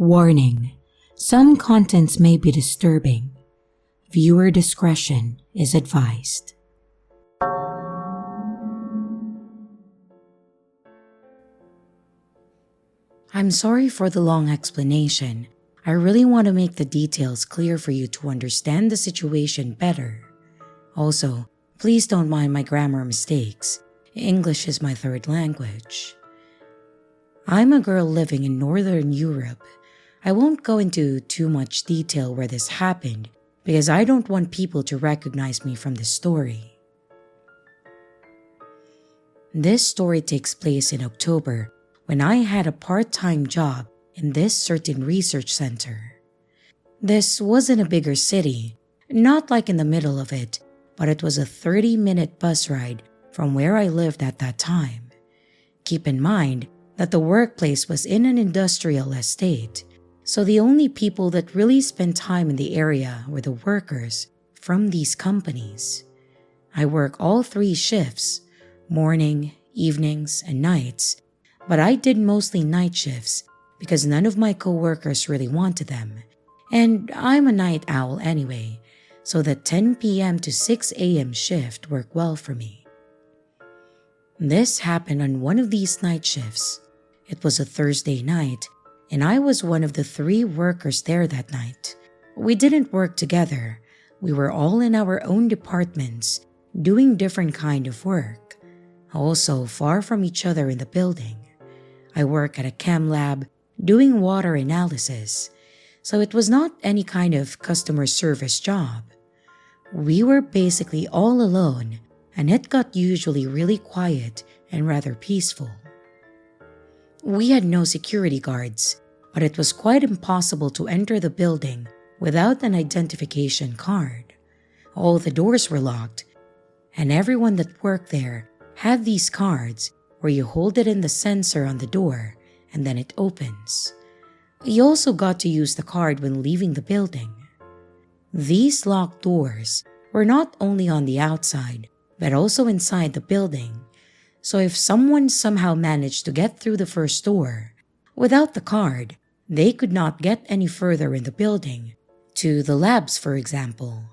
Warning: some contents may be disturbing. Viewer discretion is advised. I'm sorry for the long explanation. I really want to make the details clear for you to understand the situation better. Also, please don't mind my grammar mistakes. English is my third language. I'm a girl living in Northern Europe. I won't go into too much detail where this happened because I don't want people to recognize me from this story. This story takes place in October when I had a part-time job in this certain research center. This wasn't a bigger city, not like in the middle of it, but it was a 30-minute bus ride from where I lived at that time. Keep in mind that the workplace was in an industrial estate, so the only people that really spent time in the area were the workers from these companies. I work all 3 shifts, morning, evenings, and nights, but I did mostly night shifts because none of my co-workers really wanted them, and I'm a night owl anyway, so the 10 p.m. to 6 a.m. shift worked well for me. This happened on one of these night shifts. It was a Thursday night, and I was one of the 3 workers there that night. We didn't work together. We were all in our own departments, doing different kind of work, also far from each other in the building. I work at a chem lab doing water analysis, so it was not any kind of customer service job. We were basically all alone, and it got usually really quiet and rather peaceful. We had no security guards, but it was quite impossible to enter the building without an identification card. All the doors were locked, and everyone that worked there had these cards where you hold it in the sensor on the door and then it opens. You also got to use the card when leaving the building. These locked doors were not only on the outside, but also inside the building. So if someone somehow managed to get through the first door, without the card, they could not get any further in the building, to the labs for example.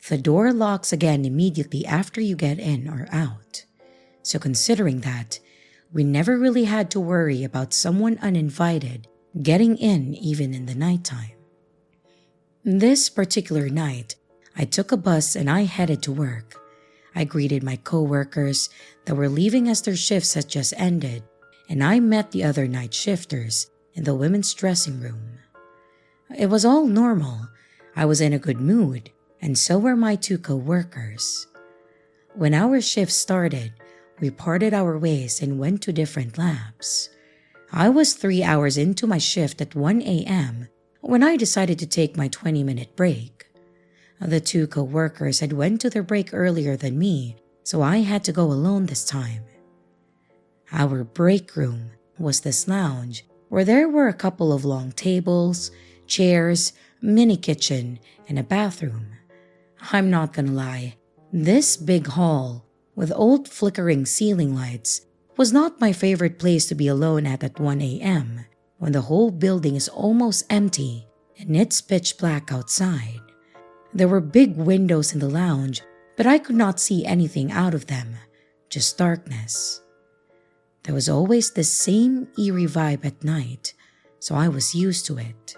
The door locks again immediately after you get in or out. So considering that, we never really had to worry about someone uninvited getting in even in the nighttime. This particular night, I took a bus and I headed to work. I greeted my co-workers that were leaving as their shifts had just ended, and I met the other night shifters in the women's dressing room. It was all normal. I was in a good mood, and so were my 2 co-workers. When our shift started, we parted our ways and went to different labs. I was 3 hours into my shift at 1 a.m. when I decided to take my 20-minute break. The 2 co-workers had went to their break earlier than me, so I had to go alone this time. Our break room was this lounge where there were a couple of long tables, chairs, mini kitchen, and a bathroom. I'm not gonna lie, this big hall with old flickering ceiling lights was not my favorite place to be alone at 1 a.m. when the whole building is almost empty and it's pitch black outside. There were big windows in the lounge, but I could not see anything out of them, just darkness. There was always the same eerie vibe at night, so I was used to it.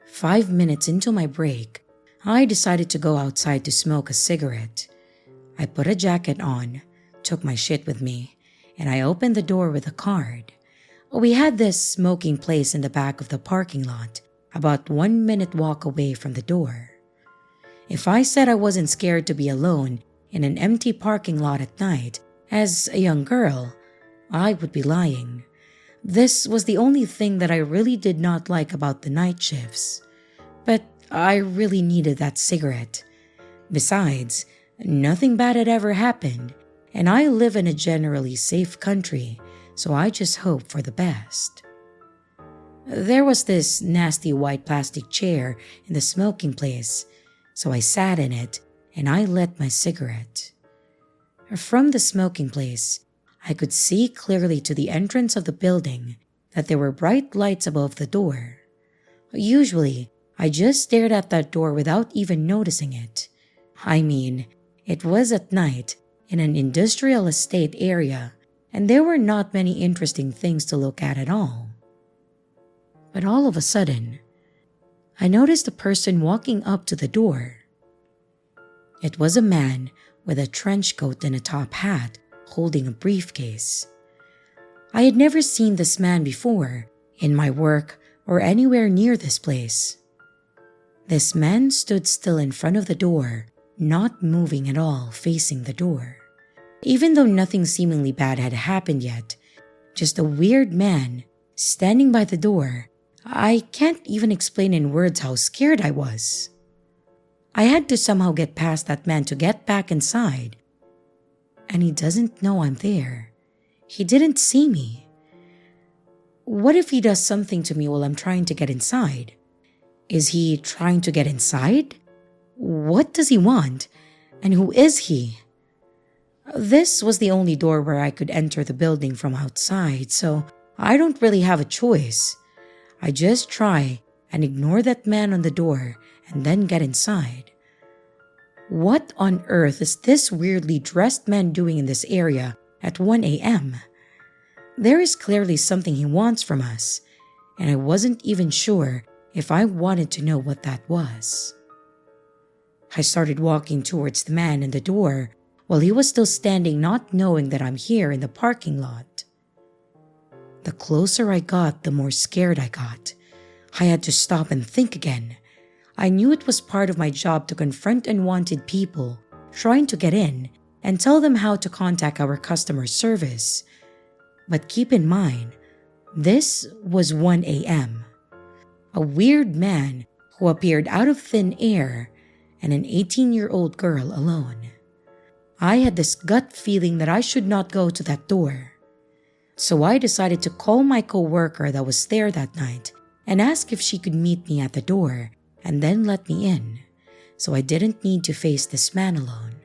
5 minutes into my break, I decided to go outside to smoke a cigarette. I put a jacket on, took my shit with me, and I opened the door with a card. We had this smoking place in the back of the parking lot, about 1 minute walk away from the door. If I said I wasn't scared to be alone in an empty parking lot at night as a young girl, I would be lying. This was the only thing that I really did not like about the night shifts. But I really needed that cigarette. Besides, nothing bad had ever happened, and I live in a generally safe country, so I just hope for the best. There was this nasty white plastic chair in the smoking place, so I sat in it and I lit my cigarette. From the smoking place, I could see clearly to the entrance of the building that there were bright lights above the door. Usually, I just stared at that door without even noticing it. I mean, it was at night in an industrial estate area, and there were not many interesting things to look at all. But all of a sudden, I noticed a person walking up to the door. It was a man with a trench coat and a top hat, holding a briefcase. I had never seen this man before, in my work or anywhere near this place. This man stood still in front of the door, not moving at all, facing the door. Even though nothing seemingly bad had happened yet, just a weird man standing by the door. I can't even explain in words how scared I was. I had to somehow get past that man to get back inside. And he doesn't know I'm there. He didn't see me. What if he does something to me while I'm trying to get inside? Is he trying to get inside? What does he want? And who is he? This was the only door where I could enter the building from outside, so I don't really have a choice. I just try and ignore that man on the door and then get inside. What on earth is this weirdly dressed man doing in this area at 1 a.m.? There is clearly something he wants from us, and I wasn't even sure if I wanted to know what that was. I started walking towards the man in the door while he was still standing, not knowing that I'm here in the parking lot. The closer I got, the more scared I got. I had to stop and think again. I knew it was part of my job to confront unwanted people trying to get in and tell them how to contact our customer service. But keep in mind, this was 1 a.m. A weird man who appeared out of thin air and an 18-year-old girl alone. I had this gut feeling that I should not go to that door. So I decided to call my coworker that was there that night and ask if she could meet me at the door and then let me in, so I didn't need to face this man alone.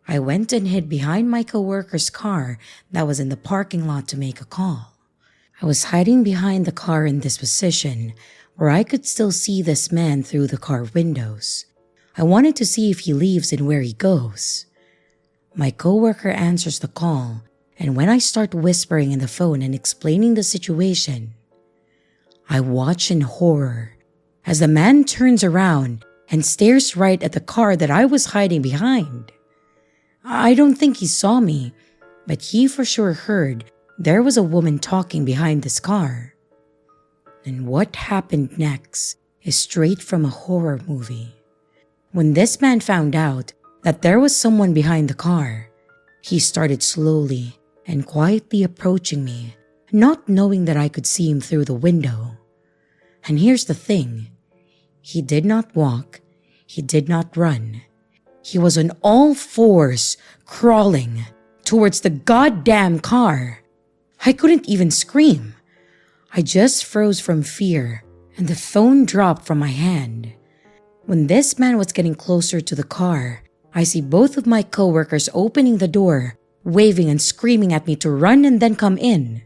I went and hid behind my coworker's car that was in the parking lot to make a call. I was hiding behind the car in this position where I could still see this man through the car windows. I wanted to see if he leaves and where he goes. My coworker answers the call, and when I start whispering in the phone and explaining the situation, I watch in horror as the man turns around and stares right at the car that I was hiding behind. I don't think he saw me, but he for sure heard there was a woman talking behind this car. And what happened next is straight from a horror movie. When this man found out that there was someone behind the car, he started slowly and quietly approaching me, not knowing that I could see him through the window. And here's the thing. He did not walk. He did not run. He was on all fours, crawling towards the goddamn car. I couldn't even scream. I just froze from fear, and the phone dropped from my hand. When this man was getting closer to the car, I see both of my coworkers opening the door, waving and screaming at me to run and then come in.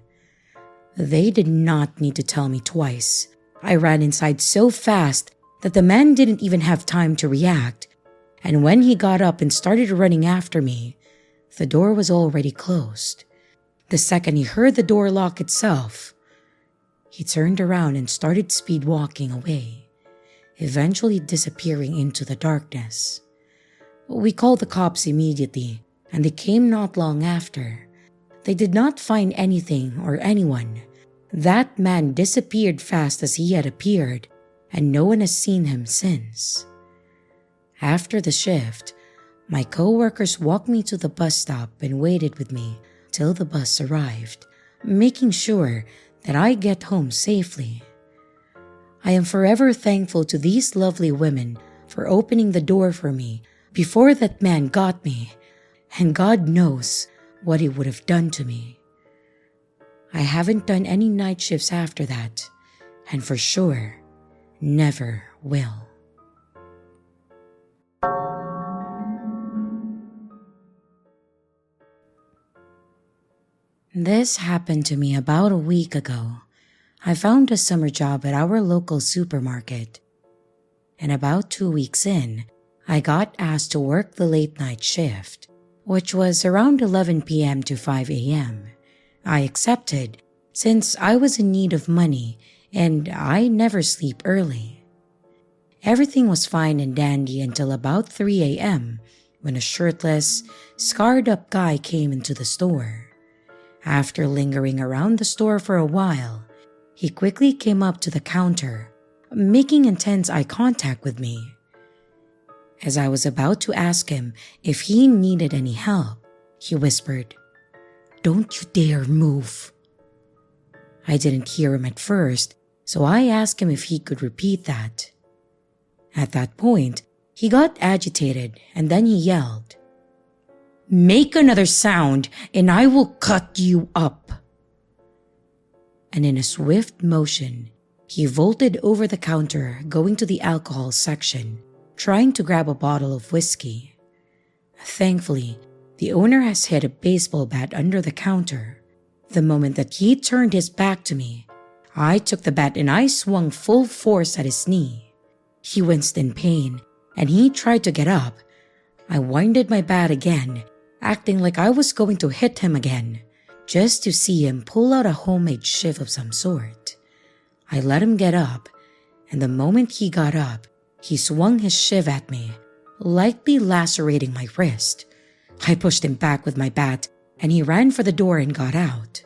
They did not need to tell me twice. I ran inside so fast that the man didn't even have time to react, and when he got up and started running after me, the door was already closed. The second he heard the door lock itself, he turned around and started speed walking away, eventually disappearing into the darkness. We called the cops immediately, and they came not long after. They did not find anything or anyone. That man disappeared fast as he had appeared, and no one has seen him since. After the shift, my coworkers walked me to the bus stop and waited with me till the bus arrived, making sure that I get home safely. I am forever thankful to these lovely women for opening the door for me before that man got me, and God knows what he would have done to me. I haven't done any night shifts after that, and for sure, never will. This happened to me about a week ago. I found a summer job at our local supermarket. And about 2 weeks in, I got asked to work the late night shift, which was around 11 p.m. to 5 a.m. I accepted since I was in need of money and I never sleep early. Everything was fine and dandy until about 3 a.m. when a shirtless, scarred-up guy came into the store. After lingering around the store for a while, he quickly came up to the counter, making intense eye contact with me. As I was about to ask him if he needed any help, he whispered, "Don't you dare move." I didn't hear him at first, so I asked him if he could repeat that. At that point, he got agitated and then he yelled, "Make another sound and I will cut you up." And in a swift motion, he vaulted over the counter, going to the alcohol section, trying to grab a bottle of whiskey. Thankfully, the owner has hid a baseball bat under the counter. The moment that he turned his back to me, I took the bat and I swung full force at his knee. He winced in pain and he tried to get up. I winded my bat again, acting like I was going to hit him again, just to see him pull out a homemade shiv of some sort. I let him get up, and the moment he got up, he swung his shiv at me, lightly lacerating my wrist. I pushed him back with my bat, and he ran for the door and got out.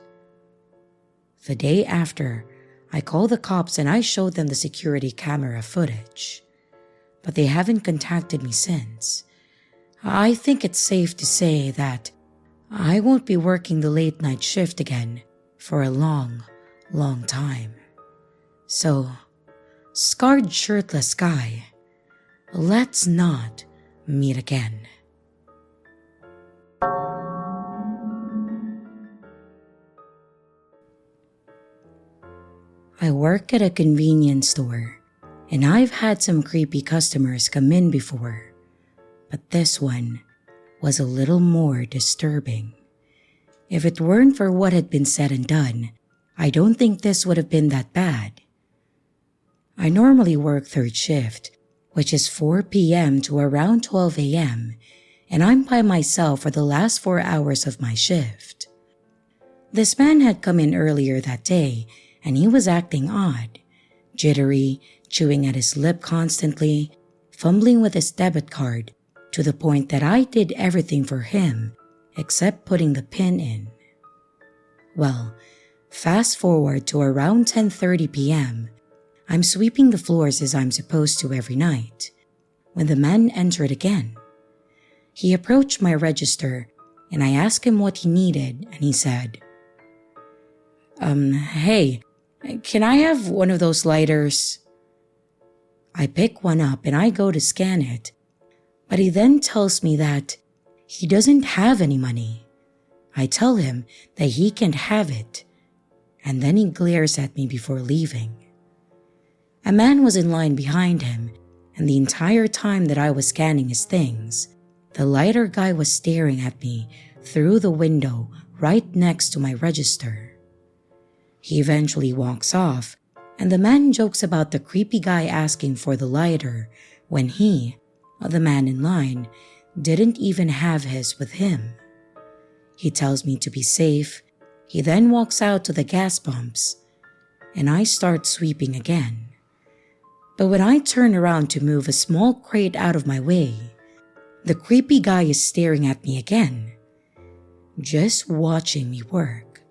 The day after, I called the cops and I showed them the security camera footage. But they haven't contacted me since. I think it's safe to say that I won't be working the late night shift again for a long, long time. So, scarred shirtless guy, let's not meet again. I work at a convenience store, and I've had some creepy customers come in before, but this one was a little more disturbing. If it weren't for what had been said and done, I don't think this would have been that bad. I normally work third shift, which is 4 p.m. to around 12 a.m., and I'm by myself for the last 4 hours of my shift. This man had come in earlier that day, and he was acting odd, jittery, chewing at his lip constantly, fumbling with his debit card, to the point that I did everything for him except putting the pin in. Well, fast forward to around 10:30 p.m., I'm sweeping the floors as I'm supposed to every night, when the man entered again. He approached my register, and I asked him what he needed, and he said, "Hey, can I have one of those lighters?" I pick one up and I go to scan it, but he then tells me that he doesn't have any money. I tell him that he can't have it, and then he glares at me before leaving. A man was in line behind him, and the entire time that I was scanning his things, the lighter guy was staring at me through the window right next to my register. He eventually walks off, and the man jokes about the creepy guy asking for the lighter when he, the man in line, didn't even have his with him. He tells me to be safe. He then walks out to the gas pumps, and I start sweeping again. But when I turn around to move a small crate out of my way, the creepy guy is staring at me again, just watching me work.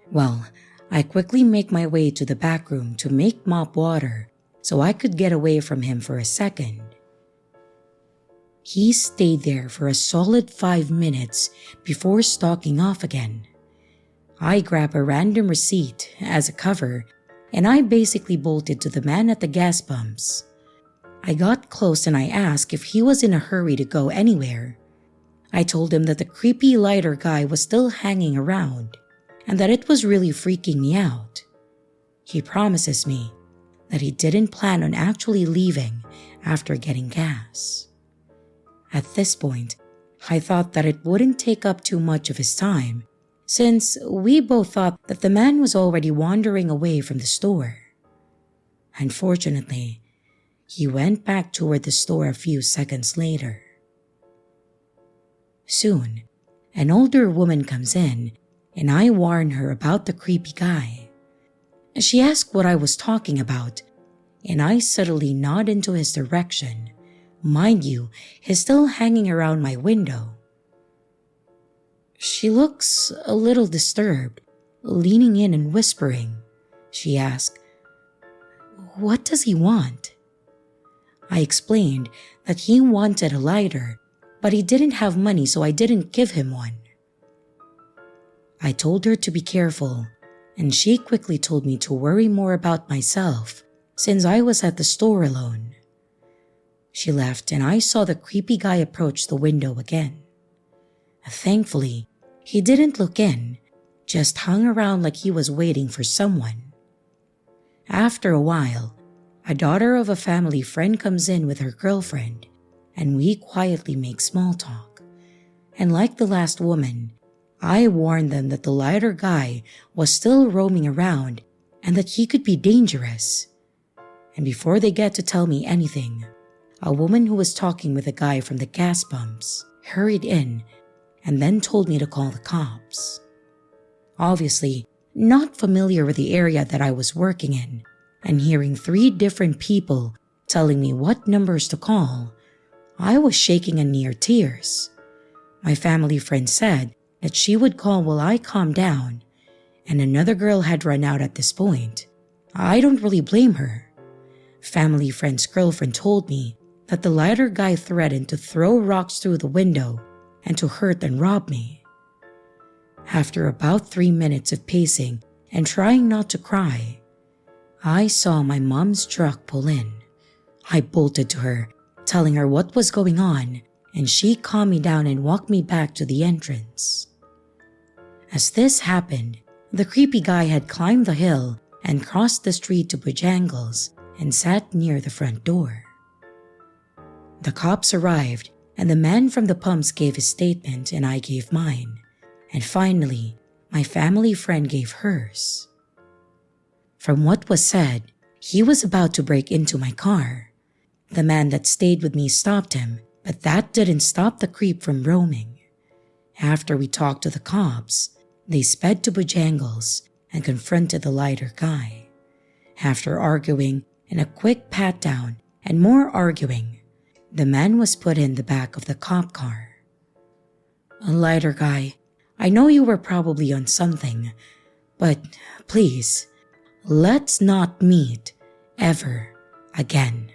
Well, I quickly make my way to the back room to make mop water so I could get away from him for a second. He stayed there for a solid 5 minutes before stalking off again. I grab a random receipt as a cover, and I basically bolted to the man at the gas pumps. I got close and I asked if he was in a hurry to go anywhere. I told him that the creepy lighter guy was still hanging around, and that it was really freaking me out. He promises me that he didn't plan on actually leaving after getting gas. At this point, I thought that it wouldn't take up too much of his time, since we both thought that the man was already wandering away from the store. Unfortunately, he went back toward the store a few seconds later. Soon, an older woman comes in and I warn her about the creepy guy. She asked what I was talking about, and I subtly nod into his direction. Mind you, he's still hanging around my window. She looks a little disturbed, leaning in and whispering. She asked, "What does he want?" I explained that he wanted a lighter, but he didn't have money, so I didn't give him one. I told her to be careful, and she quickly told me to worry more about myself since I was at the store alone. She left and I saw the creepy guy approach the window again. Thankfully, he didn't look in, just hung around like he was waiting for someone. After a while, a daughter of a family friend comes in with her girlfriend, and we quietly make small talk. And like the last woman, I warned them that the lighter guy was still roaming around and that he could be dangerous. And before they get to tell me anything, a woman who was talking with a guy from the gas pumps hurried in and then told me to call the cops. Obviously, not familiar with the area that I was working in, and hearing 3 different people telling me what numbers to call, I was shaking in near tears. My family friend said that she would call while I calmed down, and another girl had run out at this point. I don't really blame her. Family friend's girlfriend told me that the lighter guy threatened to throw rocks through the window and to hurt and rob me. After about 3 minutes of pacing and trying not to cry, I saw my mom's truck pull in. I bolted to her, telling her what was going on, and she calmed me down and walked me back to the entrance. As this happened, the creepy guy had climbed the hill and crossed the street to Bojangles and sat near the front door. The cops arrived, and the man from the pumps gave his statement and I gave mine, and finally, my family friend gave hers. From what was said, he was about to break into my car. The man that stayed with me stopped him, but that didn't stop the creep from roaming. After we talked to the cops, they sped to Bojangles and confronted the lighter guy. After arguing and a quick pat-down and more arguing, the man was put in the back of the cop car. "Lighter guy, I know you were probably on something, but please, let's not meet ever again."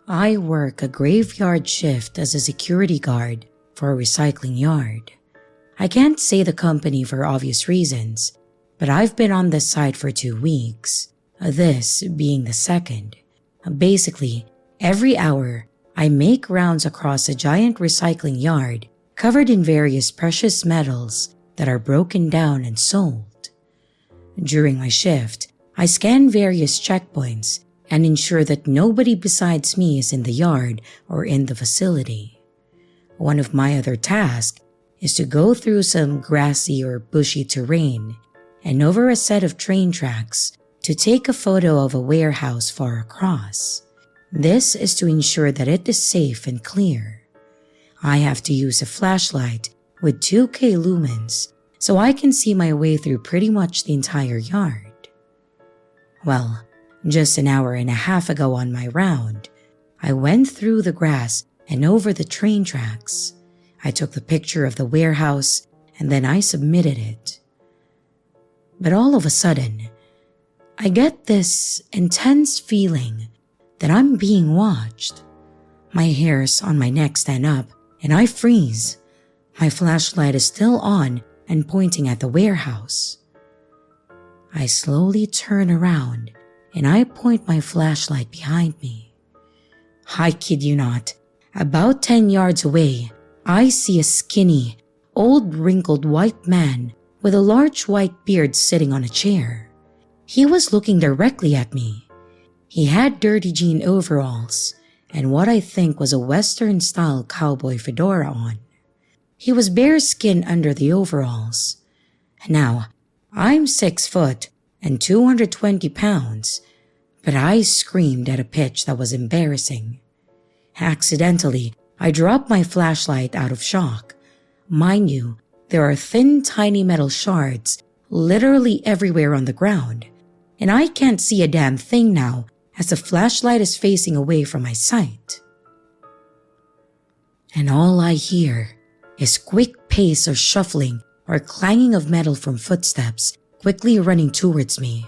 I work a graveyard shift as a security guard for a recycling yard. I can't say the company for obvious reasons, but I've been on this site for 2 weeks, this being the second. Basically, every hour, I make rounds across a giant recycling yard covered in various precious metals that are broken down and sold. During my shift, I scan various checkpoints and ensure that nobody besides me is in the yard or in the facility. One of my other tasks is to go through some grassy or bushy terrain and over a set of train tracks to take a photo of a warehouse far across. This is to ensure that it is safe and clear. I have to use a flashlight with 2K lumens so I can see my way through pretty much the entire yard. Well, just an hour and a half ago on my round, I went through the grass and over the train tracks. I took the picture of the warehouse and then I submitted it. But all of a sudden, I get this intense feeling that I'm being watched. My hairs on my neck stand up and I freeze. My flashlight is still on and pointing at the warehouse. I slowly turn around and I point my flashlight behind me. I kid you not, about 10 yards away, I see a skinny, old wrinkled white man with a large white beard sitting on a chair. He was looking directly at me. He had dirty jean overalls and what I think was a Western-style cowboy fedora on. He was bare-skinned under the overalls. Now, I'm 6 foot and 220 pounds, but I screamed at a pitch that was embarrassing. Accidentally, I dropped my flashlight out of shock. Mind you, there are thin, tiny metal shards literally everywhere on the ground, and I can't see a damn thing now as the flashlight is facing away from my sight. And all I hear is quick pace or shuffling or clanging of metal from footsteps quickly running towards me.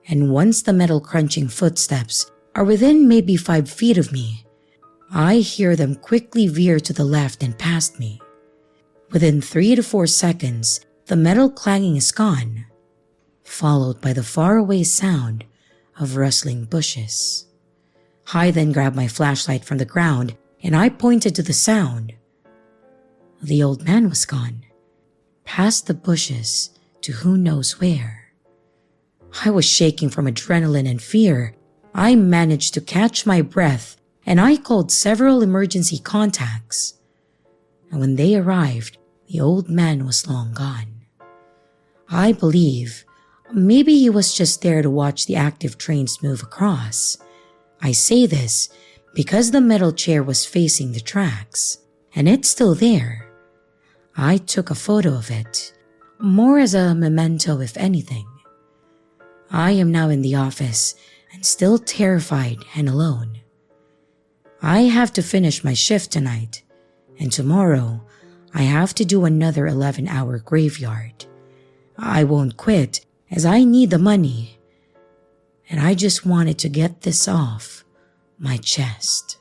And once the metal crunching footsteps are within maybe 5 feet of me, I hear them quickly veer to the left and past me. Within 3 to 4 seconds, the metal clanging is gone, followed by the faraway sound of rustling bushes. I then grabbed my flashlight from the ground and I pointed to the sound. The old man was gone, past the bushes to who knows where. I was shaking from adrenaline and fear. I managed to catch my breath and I called several emergency contacts. And when they arrived, the old man was long gone. I believe maybe he was just there to watch the active trains move across. I say this because the metal chair was facing the tracks, and it's still there. I took a photo of it, more as a memento if anything. I am now in the office and still terrified and alone. I have to finish my shift tonight, and tomorrow I have to do another 11-hour graveyard. I won't quit as I need the money, and I just wanted to get this off my chest.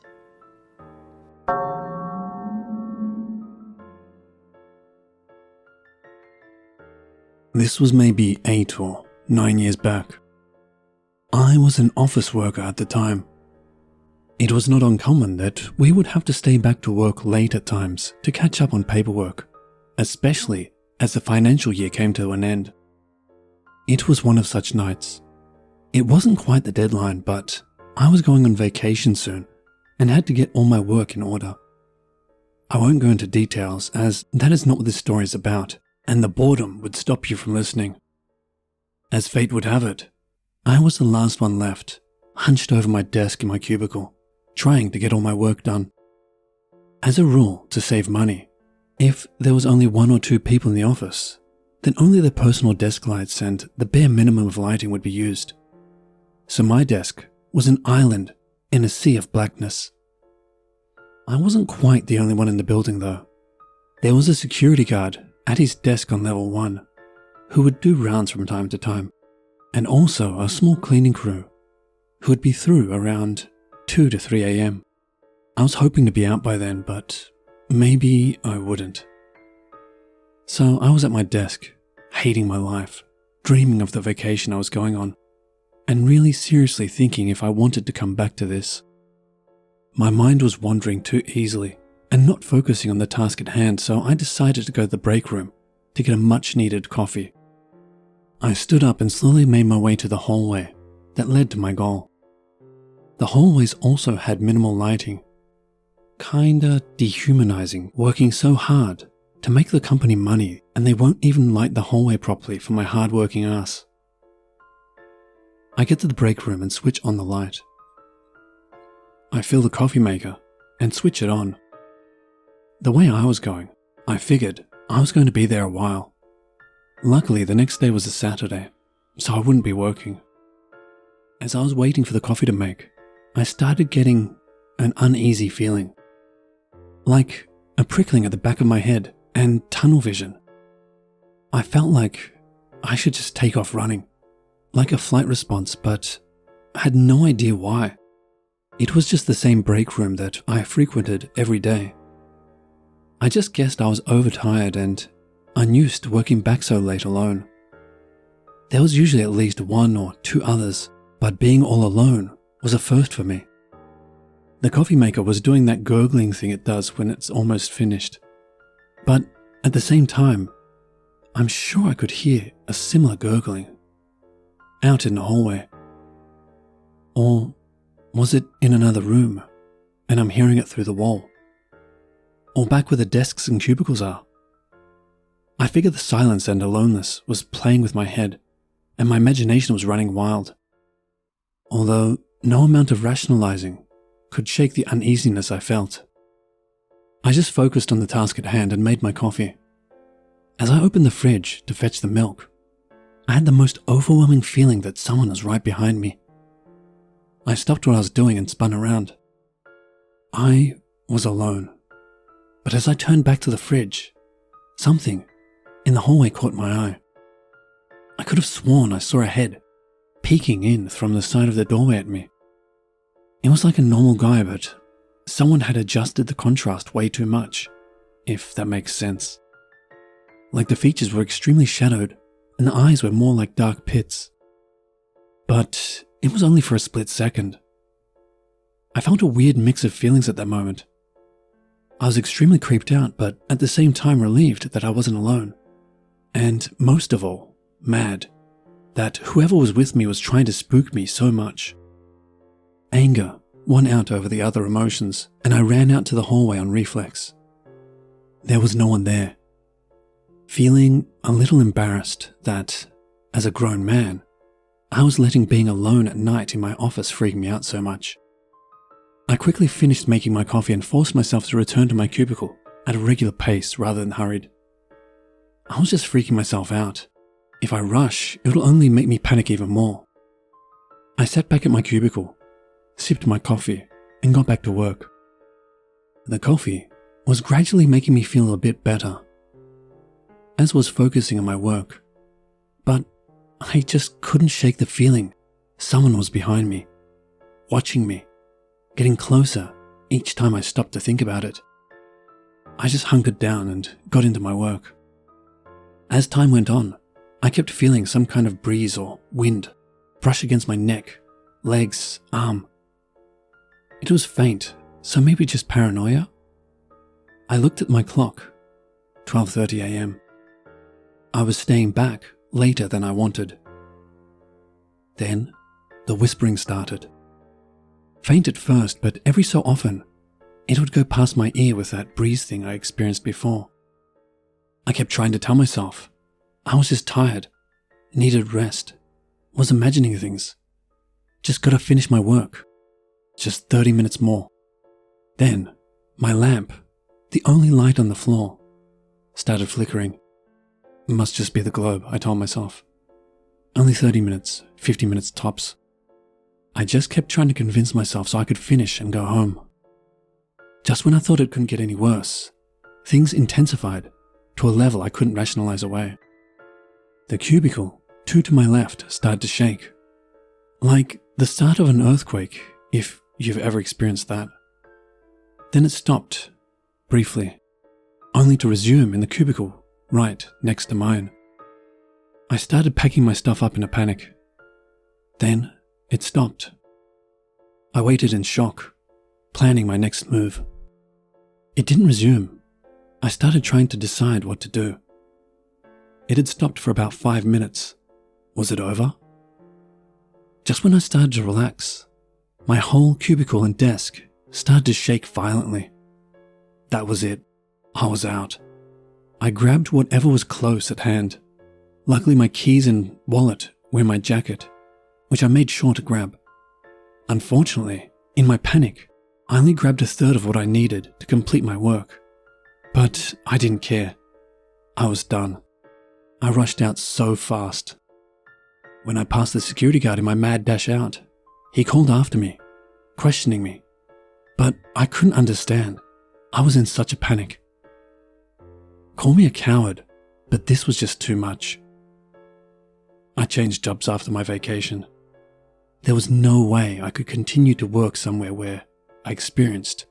This was maybe 8 or 9 years back. I was an office worker at the time. It was not uncommon that we would have to stay back to work late at times to catch up on paperwork, especially as the financial year came to an end. It was one of such nights. It wasn't quite the deadline, but I was going on vacation soon and had to get all my work in order. I won't go into details as that is not what this story is about, and the boredom would stop you from listening. As fate would have it, I was the last one left, hunched over my desk in my cubicle, trying to get all my work done. As a rule, to save money, if there was only 1 or 2 people in the office, then only the personal desk lights and the bare minimum of lighting would be used. So my desk was an island in a sea of blackness. I wasn't quite the only one in the building though. There was a security guard at his desk on level 1 who would do rounds from time to time, and also a small cleaning crew who would be through around 2 to 3 a.m. I was hoping to be out by then, but maybe I wouldn't. So I was at my desk, hating my life, dreaming of the vacation I was going on, and really seriously thinking if I wanted to come back to this. My mind was wandering too easily and not focusing on the task at hand, so I decided to go to the break room to get a much-needed coffee. I stood up and slowly made my way to the hallway that led to my goal. The hallways also had minimal lighting, kinda dehumanizing, working so hard to make the company money and they won't even light the hallway properly for my hard-working ass. I get to the break room and switch on the light. I fill the coffee maker and switch it on. The way I was going, I figured I was going to be there a while. Luckily, the next day was a Saturday, so I wouldn't be working. As I was waiting for the coffee to make, I started getting an uneasy feeling, like a prickling at the back of my head and tunnel vision. I felt like I should just take off running, like a flight response, but I had no idea why. It was just the same break room that I frequented every day. I just guessed I was overtired and unused to working back so late alone. There was usually at least 1 or 2 others, but being all alone was a first for me. The coffee maker was doing that gurgling thing it does when it's almost finished. But at the same time, I'm sure I could hear a similar gurgling out in the hallway. Or was it in another room and I'm hearing it through the wall? Or back where the desks and cubicles are? I figured the silence and aloneness was playing with my head and my imagination was running wild. Although no amount of rationalizing could shake the uneasiness I felt. I just focused on the task at hand and made my coffee. As I opened the fridge to fetch the milk, I had the most overwhelming feeling that someone was right behind me. I stopped what I was doing and spun around. I was alone. But as I turned back to the fridge, something in the hallway caught my eye. I could have sworn I saw a head peeking in from the side of the doorway at me. It was like a normal guy, but someone had adjusted the contrast way too much, if that makes sense. Like the features were extremely shadowed and the eyes were more like dark pits. But it was only for a split second. I felt a weird mix of feelings at that moment. I was extremely creeped out, but at the same time relieved that I wasn't alone. And most of all, mad that whoever was with me was trying to spook me so much. Anger won out over the other emotions, and I ran out to the hallway on reflex. There was no one there. Feeling a little embarrassed that, as a grown man, I was letting being alone at night in my office freak me out so much. I quickly finished making my coffee and forced myself to return to my cubicle at a regular pace rather than hurried. I was just freaking myself out. If I rush, it'll only make me panic even more. I sat back at my cubicle, sipped my coffee, and got back to work. The coffee was gradually making me feel a bit better, as was focusing on my work. But I just couldn't shake the feeling someone was behind me, watching me, getting closer each time I stopped to think about it. I just hunkered down and got into my work. As time went on, I kept feeling some kind of breeze or wind brush against my neck, legs, arm. It was faint, so maybe just paranoia? I looked at my clock, 12:30 a.m. I was staying back later than I wanted. Then, the whispering started. Faint at first, but every so often, it would go past my ear with that breeze thing I experienced before. I kept trying to tell myself I was just tired, needed rest, was imagining things. Just gotta finish my work. Just 30 minutes more. Then, my lamp, the only light on the floor, started flickering. Must just be the globe, I told myself. Only 30 minutes, 50 minutes tops. I just kept trying to convince myself so I could finish and go home. Just when I thought it couldn't get any worse, things intensified to a level I couldn't rationalize away. The cubicle, 2 to my left, started to shake. Like the start of an earthquake, if you've ever experienced that. Then it stopped, briefly, only to resume in the cubicle right next to mine. I started packing my stuff up in a panic. Then it stopped. I waited in shock, planning my next move. It didn't resume. I started trying to decide what to do. It had stopped for about 5 minutes. Was it over? Just when I started to relax, my whole cubicle and desk started to shake violently. That was it. I was out. I grabbed whatever was close at hand. Luckily, my keys and wallet were in my jacket, which I made sure to grab. Unfortunately, in my panic, I only grabbed a third of what I needed to complete my work. But I didn't care. I was done. I rushed out so fast. When I passed the security guard in my mad dash out, he called after me, questioning me. But I couldn't understand. I was in such a panic. Call me a coward, but this was just too much. I changed jobs after my vacation. There was no way I could continue to work somewhere where I experienced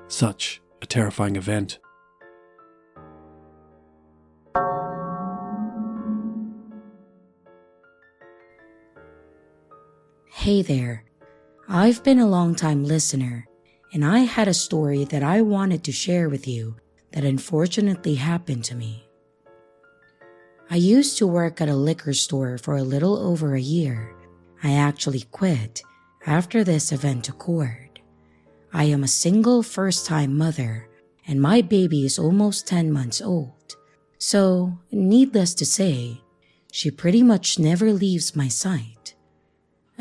such a terrifying event. Hey there, I've been a long-time listener, and I had a story that I wanted to share with you that unfortunately happened to me. I used to work at a liquor store for a little over a year. I actually quit after this event occurred. I am a single first-time mother and my baby is almost 10 months old. So, needless to say, she pretty much never leaves my sight.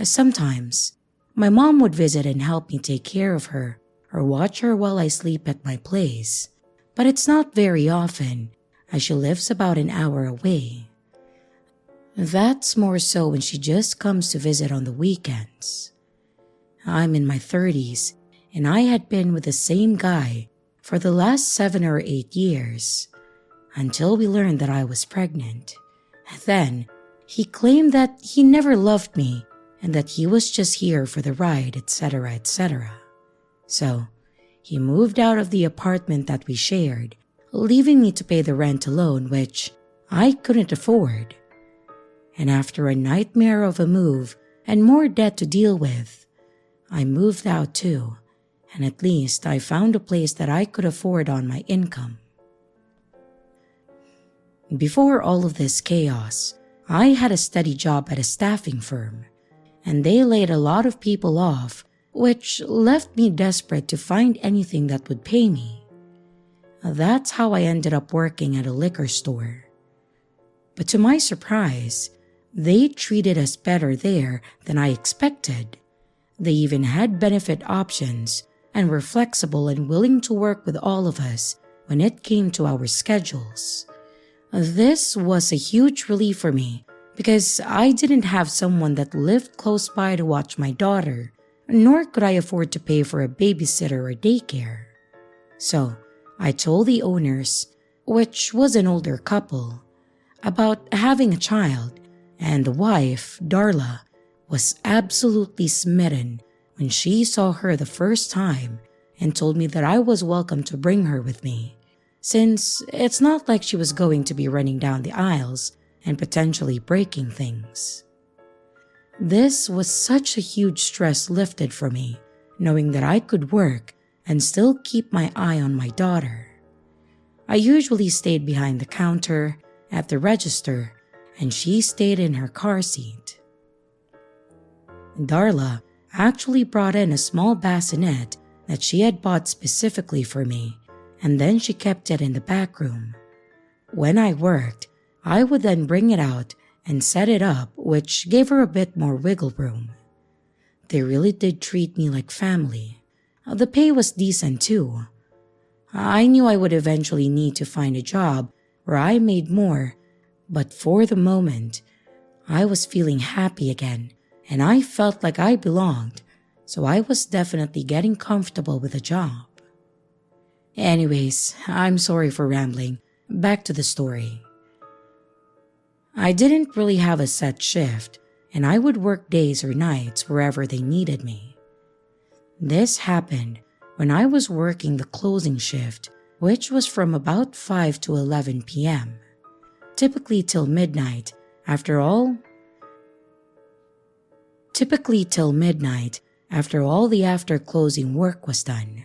Sometimes, my mom would visit and help me take care of her or watch her while I sleep at my place, but it's not very often as she lives about an hour away. That's more so when she just comes to visit on the weekends. I'm in my 30s and I had been with the same guy for the last 7 or 8 years until we learned that I was pregnant. Then, he claimed that he never loved me and that he was just here for the ride, etc., etc. So, he moved out of the apartment that we shared, leaving me to pay the rent alone, which I couldn't afford. And after a nightmare of a move and more debt to deal with, I moved out too, and at least I found a place that I could afford on my income. Before all of this chaos, I had a steady job at a staffing firm, and they laid a lot of people off, which left me desperate to find anything that would pay me. That's how I ended up working at a liquor store. But to my surprise, they treated us better there than I expected. They even had benefit options and were flexible and willing to work with all of us when it came to our schedules. This was a huge relief for me because I didn't have someone that lived close by to watch my daughter, nor could I afford to pay for a babysitter or daycare. So I told the owners, which was an older couple, about having a child, and the wife, Darla, was absolutely smitten when she saw her the first time and told me that I was welcome to bring her with me, since it's not like she was going to be running down the aisles and potentially breaking things. This was such a huge stress lifted from me, knowing that I could work and still keep my eye on my daughter. I usually stayed behind the counter, at the register, and she stayed in her car seat. Darla actually brought in a small bassinet that she had bought specifically for me, and then she kept it in the back room. When I worked, I would then bring it out and set it up, which gave her a bit more wiggle room. They really did treat me like family. The pay was decent too. I knew I would eventually need to find a job where I made more, but for the moment, I was feeling happy again and I felt like I belonged, so I was definitely getting comfortable with the job. Anyways, I'm sorry for rambling. Back to the story. I didn't really have a set shift, and I would work days or nights wherever they needed me. This happened when I was working the closing shift, which was from about 5 to 11 p.m., typically till midnight after all the after-closing work was done.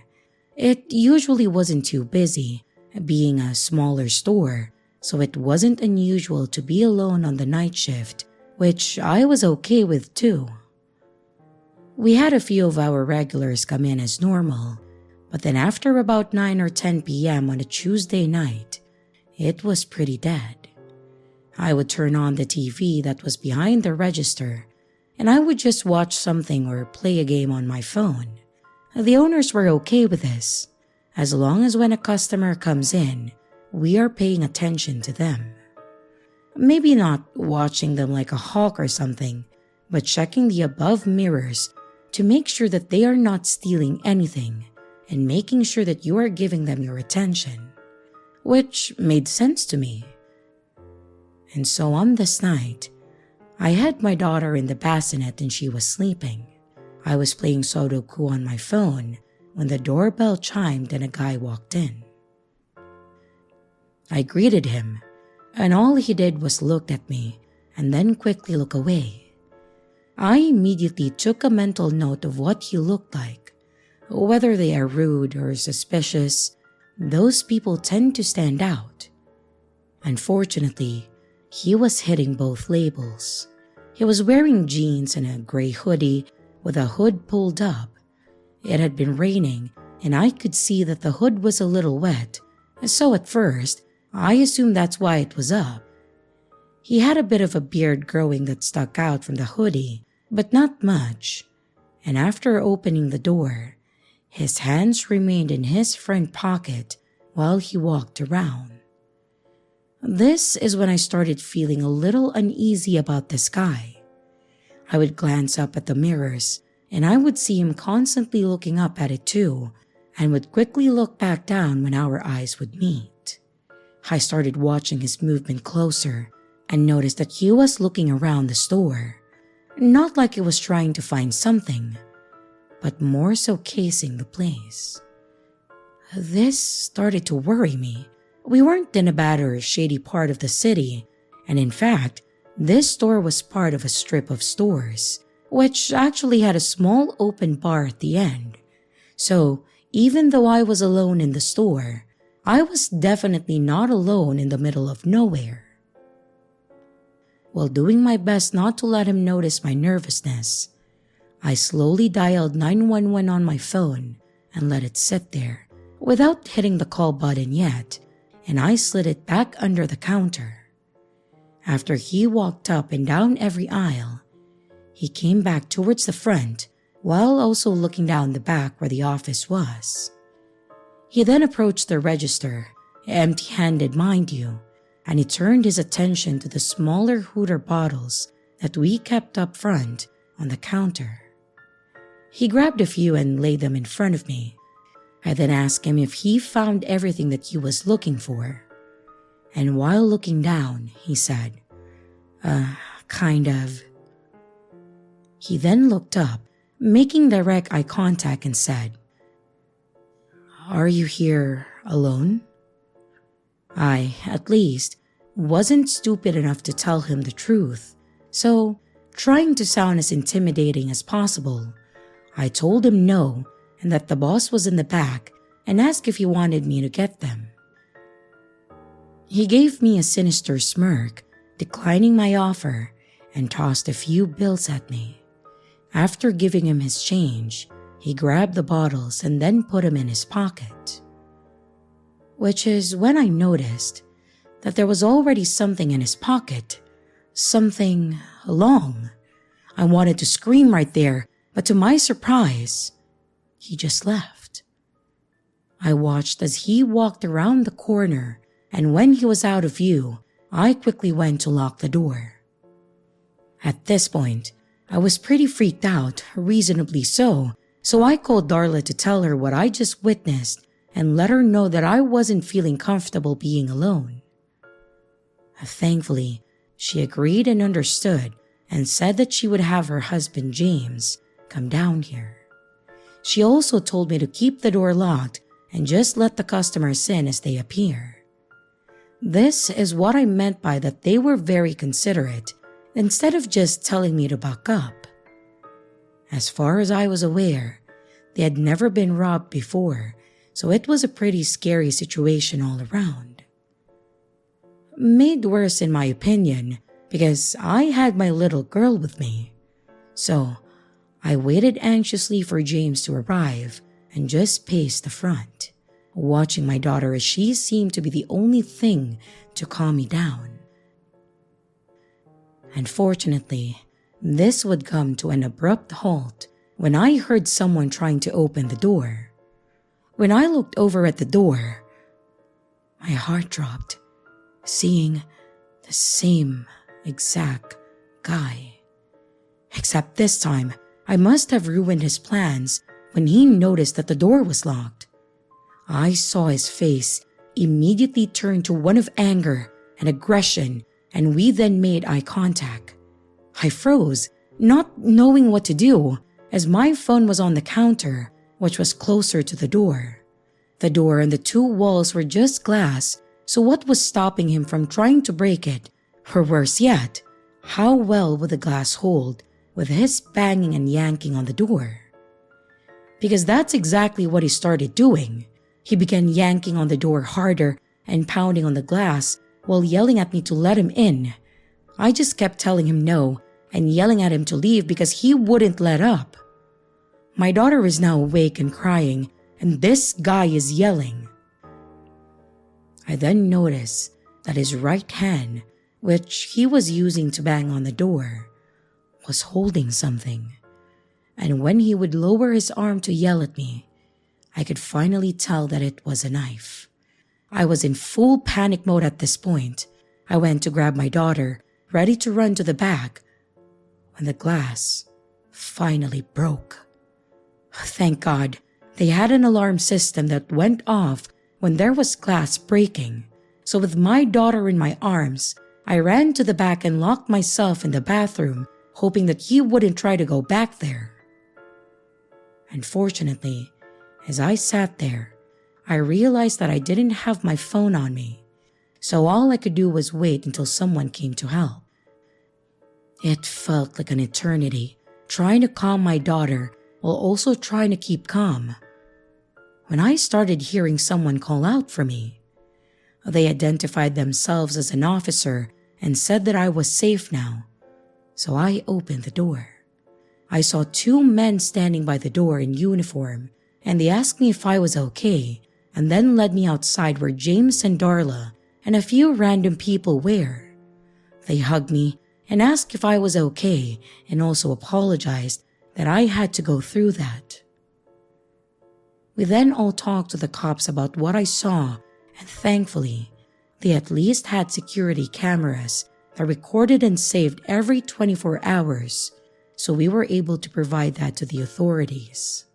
It usually wasn't too busy, being a smaller store, so it wasn't unusual to be alone on the night shift, which I was okay with too. We had a few of our regulars come in as normal, but then after about 9 or 10 p.m. on a Tuesday night, it was pretty dead. I would turn on the TV that was behind the register, and I would just watch something or play a game on my phone. The owners were okay with this, as long as when a customer comes in, we are paying attention to them. Maybe not watching them like a hawk or something, but checking the above mirrors to make sure that they are not stealing anything and making sure that you are giving them your attention, which made sense to me. And so on this night, I had my daughter in the bassinet and she was sleeping. I was playing Sudoku on my phone when the doorbell chimed and a guy walked in. I greeted him, and all he did was look at me and then quickly look away. I immediately took a mental note of what he looked like. Whether they are rude or suspicious, those people tend to stand out. Unfortunately, he was hitting both labels. He was wearing jeans and a gray hoodie with the hood pulled up. It had been raining and I could see that the hood was a little wet, so at first, I assumed that's why it was up. He had a bit of a beard growing that stuck out from the hoodie, but not much. And after opening the door, his hands remained in his front pocket while he walked around. This is when I started feeling a little uneasy about this guy. I would glance up at the mirrors, and I would see him constantly looking up at it too, and would quickly look back down when our eyes would meet. I started watching his movement closer and noticed that he was looking around the store, not like he was trying to find something, but more so casing the place. This started to worry me. We weren't in a bad or shady part of the city, and in fact, this store was part of a strip of stores, which actually had a small open bar at the end. So, even though I was alone in the store, I was definitely not alone in the middle of nowhere. While doing my best not to let him notice my nervousness, I slowly dialed 911 on my phone and let it sit there without hitting the call button yet, and I slid it back under the counter. After he walked up and down every aisle, he came back towards the front while also looking down the back where the office was. He then approached the register, empty-handed mind you, and he turned his attention to the smaller Hooter bottles that we kept up front on the counter. He grabbed a few and laid them in front of me. I then asked him if he found everything that he was looking for. And while looking down, he said, kind of. He then looked up, making direct eye contact, and said, "Are you here alone?" I, at least, wasn't stupid enough to tell him the truth, so, trying to sound as intimidating as possible, I told him no and that the boss was in the back and asked if he wanted me to get them. He gave me a sinister smirk, declining my offer, and tossed a few bills at me. After giving him his change, he grabbed the bottles and then put them in his pocket. Which is when I noticed that there was already something in his pocket, something long. I wanted to scream right there, but to my surprise, he just left. I watched as he walked around the corner, and when he was out of view, I quickly went to lock the door. At this point, I was pretty freaked out, reasonably so I called Darla to tell her what I just witnessed and let her know that I wasn't feeling comfortable being alone. Thankfully, she agreed and understood and said that she would have her husband James come down here. She also told me to keep the door locked and just let the customers in as they appear. This is what I meant by that they were very considerate instead of just telling me to buck up. As far as I was aware, they had never been robbed before, so it was a pretty scary situation all around. Made worse in my opinion because I had my little girl with me. So I waited anxiously for James to arrive and just paced the front, watching my daughter as she seemed to be the only thing to calm me down. Unfortunately, this would come to an abrupt halt when I heard someone trying to open the door. When I looked over at the door, my heart dropped, seeing the same exact guy. Except this time, I must have ruined his plans when he noticed that the door was locked. I saw his face immediately turn to one of anger and aggression, and we then made eye contact. I froze, not knowing what to do, as my phone was on the counter, which was closer to the door. The door and the two walls were just glass, so what was stopping him from trying to break it? Or worse yet, how well would the glass hold with his banging and yanking on the door? Because that's exactly what he started doing. He began yanking on the door harder and pounding on the glass while yelling at me to let him in. I just kept telling him no and yelling at him to leave because he wouldn't let up. My daughter is now awake and crying, and this guy is yelling. I then notice that his right hand, which he was using to bang on the door, was holding something. And when he would lower his arm to yell at me, I could finally tell that it was a knife. I was in full panic mode at this point. I went to grab my daughter, ready to run to the back, when the glass finally broke. Thank God, they had an alarm system that went off when there was glass breaking. So with my daughter in my arms, I ran to the back and locked myself in the bathroom, hoping that he wouldn't try to go back there. Unfortunately, as I sat there, I realized that I didn't have my phone on me, so all I could do was wait until someone came to help. It felt like an eternity, trying to calm my daughter while also trying to keep calm. When I started hearing someone call out for me, they identified themselves as an officer and said that I was safe now, so I opened the door. I saw two men standing by the door in uniform, and they asked me if I was okay, and then led me outside where James and Darla and a few random people were. They hugged me and asked if I was okay, and also apologized that I had to go through that. We then all talked to the cops about what I saw, and thankfully, they at least had security cameras that recorded and saved every 24 hours, so we were able to provide that to the authorities.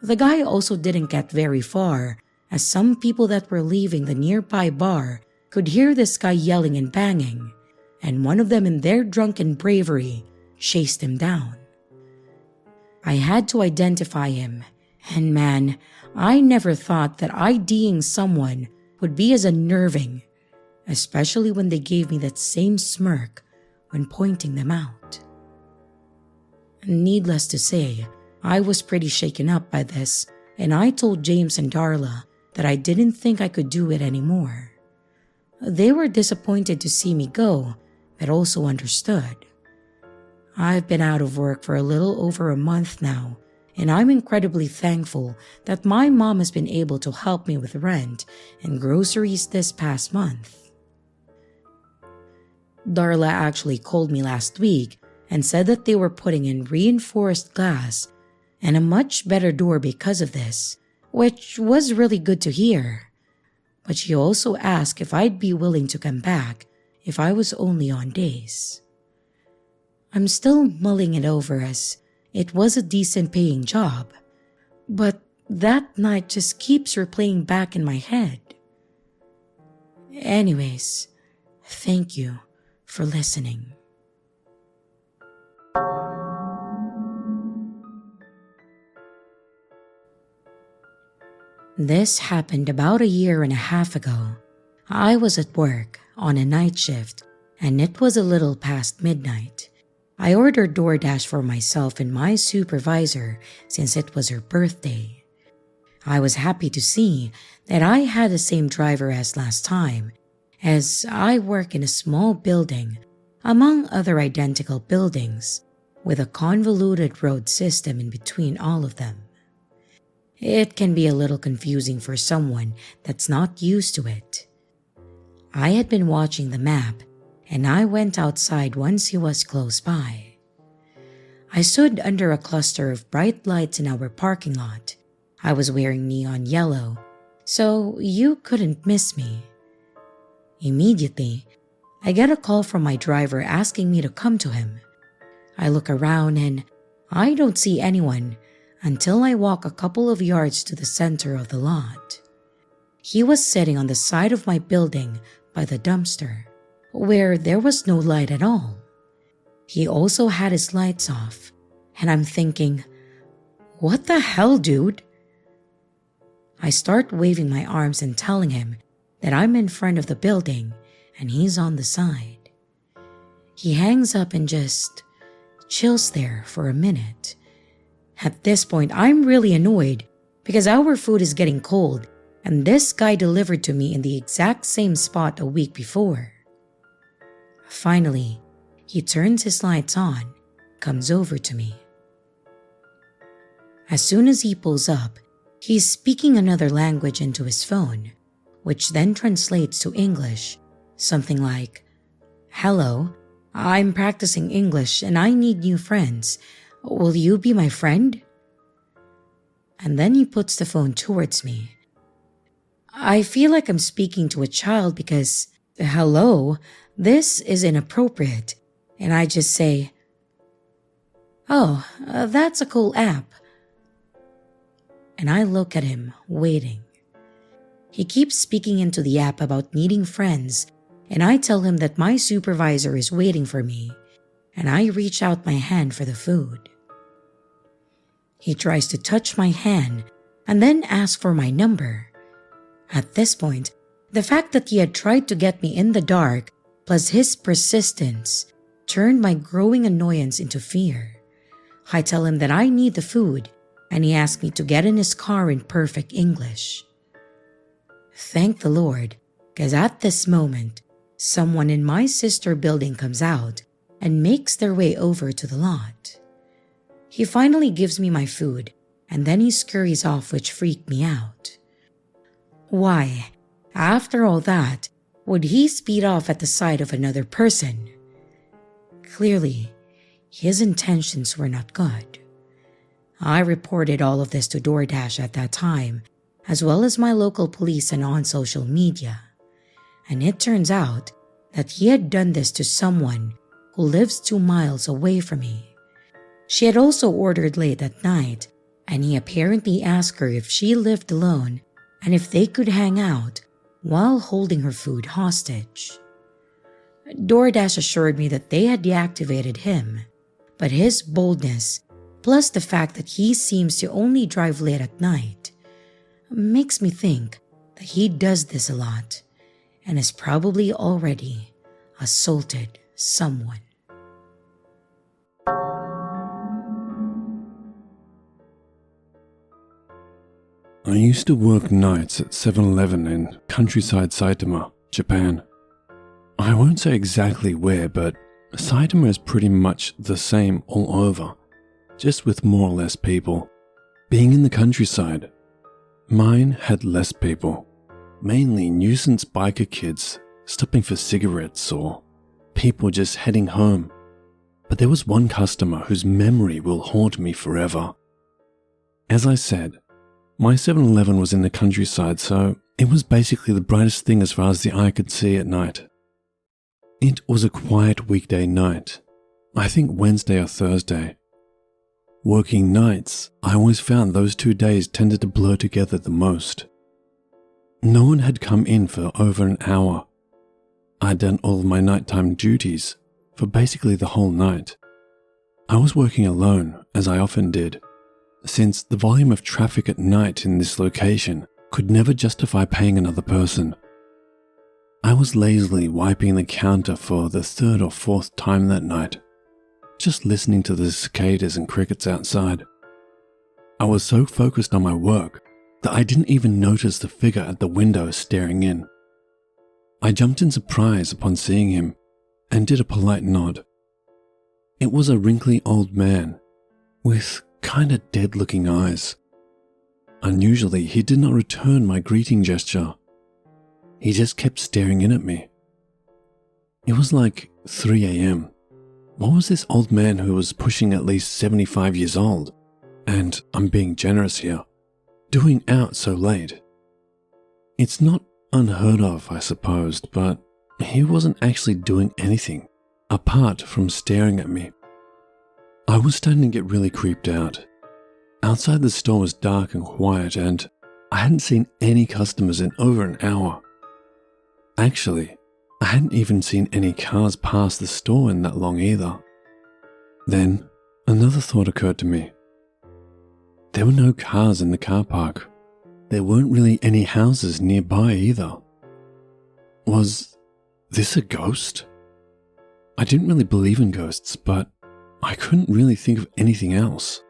The guy also didn't get very far, as some people that were leaving the nearby bar could hear this guy yelling and banging, and one of them in their drunken bravery chased him down. I had to identify him, and man, I never thought that IDing someone would be as unnerving, especially when they gave me that same smirk when pointing them out. Needless to say, I was pretty shaken up by this, and I told James and Darla that I didn't think I could do it anymore. They were disappointed to see me go, but also understood. I've been out of work for a little over a month now, and I'm incredibly thankful that my mom has been able to help me with rent and groceries this past month. Darla actually called me last week and said that they were putting in reinforced glass and a much better door because of this, which was really good to hear. But she also asked if I'd be willing to come back if I was only on days. I'm still mulling it over as it was a decent paying job, but that night just keeps replaying back in my head. Anyways, thank you for listening. This happened about a year and a half ago. I was at work on a night shift, and it was a little past midnight. I ordered DoorDash for myself and my supervisor since it was her birthday. I was happy to see that I had the same driver as last time, as I work in a small building among other identical buildings with a convoluted road system in between all of them. It can be a little confusing for someone that's not used to it. I had been watching the map, and I went outside once he was close by. I stood under a cluster of bright lights in our parking lot. I was wearing neon yellow, so you couldn't miss me. Immediately, I get a call from my driver asking me to come to him. I look around and I don't see anyone until I walk a couple of yards to the center of the lot. He was sitting on the side of my building by the dumpster, where there was no light at all. He also had his lights off, and I'm thinking, what the hell, dude? I start waving my arms and telling him that I'm in front of the building and he's on the side. He hangs up and just chills there for a minute. At this point, I'm really annoyed because our food is getting cold and this guy delivered to me in the exact same spot a week before. Finally, he turns his lights on, comes over to me. As soon as he pulls up, he's speaking another language into his phone, which then translates to English, something like, "Hello, I'm practicing English and I need new friends. Will you be my friend?" And then he puts the phone towards me. I feel like I'm speaking to a child because, "Hello, this is inappropriate," and I just say, "Oh, that's a cool app." And I look at him, waiting. He keeps speaking into the app about needing friends, and I tell him that my supervisor is waiting for me, and I reach out my hand for the food. He tries to touch my hand and then asks for my number. At this point, the fact that he had tried to get me in the dark, plus his persistence, turned my growing annoyance into fear. I tell him that I need the food, and he asks me to get in his car in perfect English. Thank the Lord, because at this moment, someone in my sister building comes out and makes their way over to the lot. He finally gives me my food, and then he scurries off, which freaked me out. Why, after all that, would he speed off at the sight of another person? Clearly, his intentions were not good. I reported all of this to DoorDash at that time, as well as my local police and on social media. And it turns out that he had done this to someone who lives 2 miles away from me. She had also ordered late at night, and he apparently asked her if she lived alone and if they could hang out while holding her food hostage. DoorDash assured me that they had deactivated him, but his boldness, plus the fact that he seems to only drive late at night, makes me think that he does this a lot and has probably already assaulted someone. I used to work nights at 7-Eleven in countryside Saitama, Japan. I won't say exactly where, but Saitama is pretty much the same all over, just with more or less people. Being in the countryside, mine had less people, mainly nuisance biker kids stopping for cigarettes or people just heading home. But there was one customer whose memory will haunt me forever. As I said, my 7-Eleven was in the countryside, so it was basically the brightest thing as far as the eye could see at night. It was a quiet weekday night, I think Wednesday or Thursday. Working nights, I always found those 2 days tended to blur together the most. No one had come in for over an hour. I'd done all of my nighttime duties for basically the whole night. I was working alone, as I often did, since the volume of traffic at night in this location could never justify paying another person. I was lazily wiping the counter for the 3rd or 4th time that night, just listening to the cicadas and crickets outside. I was so focused on my work that I didn't even notice the figure at the window staring in. I jumped in surprise upon seeing him and did a polite nod. It was a wrinkly old man with kinda dead-looking eyes. Unusually, he did not return my greeting gesture. He just kept staring in at me. It was like 3 a.m. What was this old man who was pushing at least 75 years old, and I'm being generous here, doing out so late? It's not unheard of, I supposed, but he wasn't actually doing anything apart from staring at me. I was starting to get really creeped out. Outside the store was dark and quiet, and I hadn't seen any customers in over an hour. Actually, I hadn't even seen any cars pass the store in that long either. Then, another thought occurred to me. There were no cars in the car park. There weren't really any houses nearby either. Was this a ghost? I didn't really believe in ghosts, but I couldn't really think of anything else.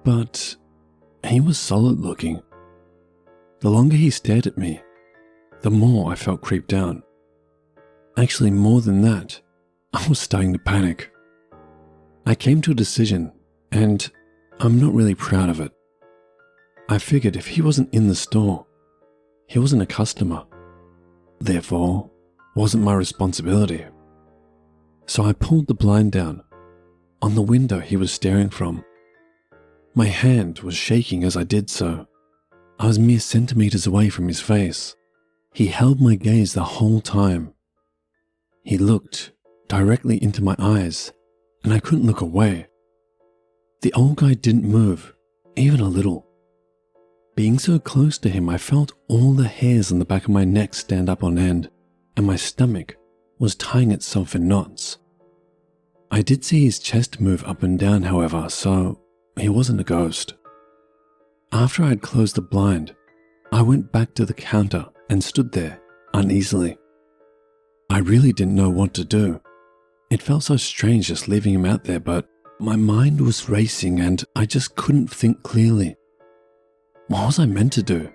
But he was solid looking. The longer he stared at me, the more I felt creeped out. Actually, more than that, I was starting to panic. I came to a decision, and I'm not really proud of it. I figured if he wasn't in the store, he wasn't a customer. Therefore, wasn't my responsibility. So I pulled the blind down on the window he was staring from. My hand was shaking as I did so. I was mere centimeters away from his face. He held my gaze the whole time. He looked directly into my eyes, and I couldn't look away. The old guy didn't move, even a little. Being so close to him, I felt all the hairs on the back of my neck stand up on end, and my stomach was tying itself in knots. I did see his chest move up and down, however, so he wasn't a ghost. After I had closed the blind, I went back to the counter and stood there uneasily. I really didn't know what to do. It felt so strange just leaving him out there, but my mind was racing and I just couldn't think clearly. What was I meant to do?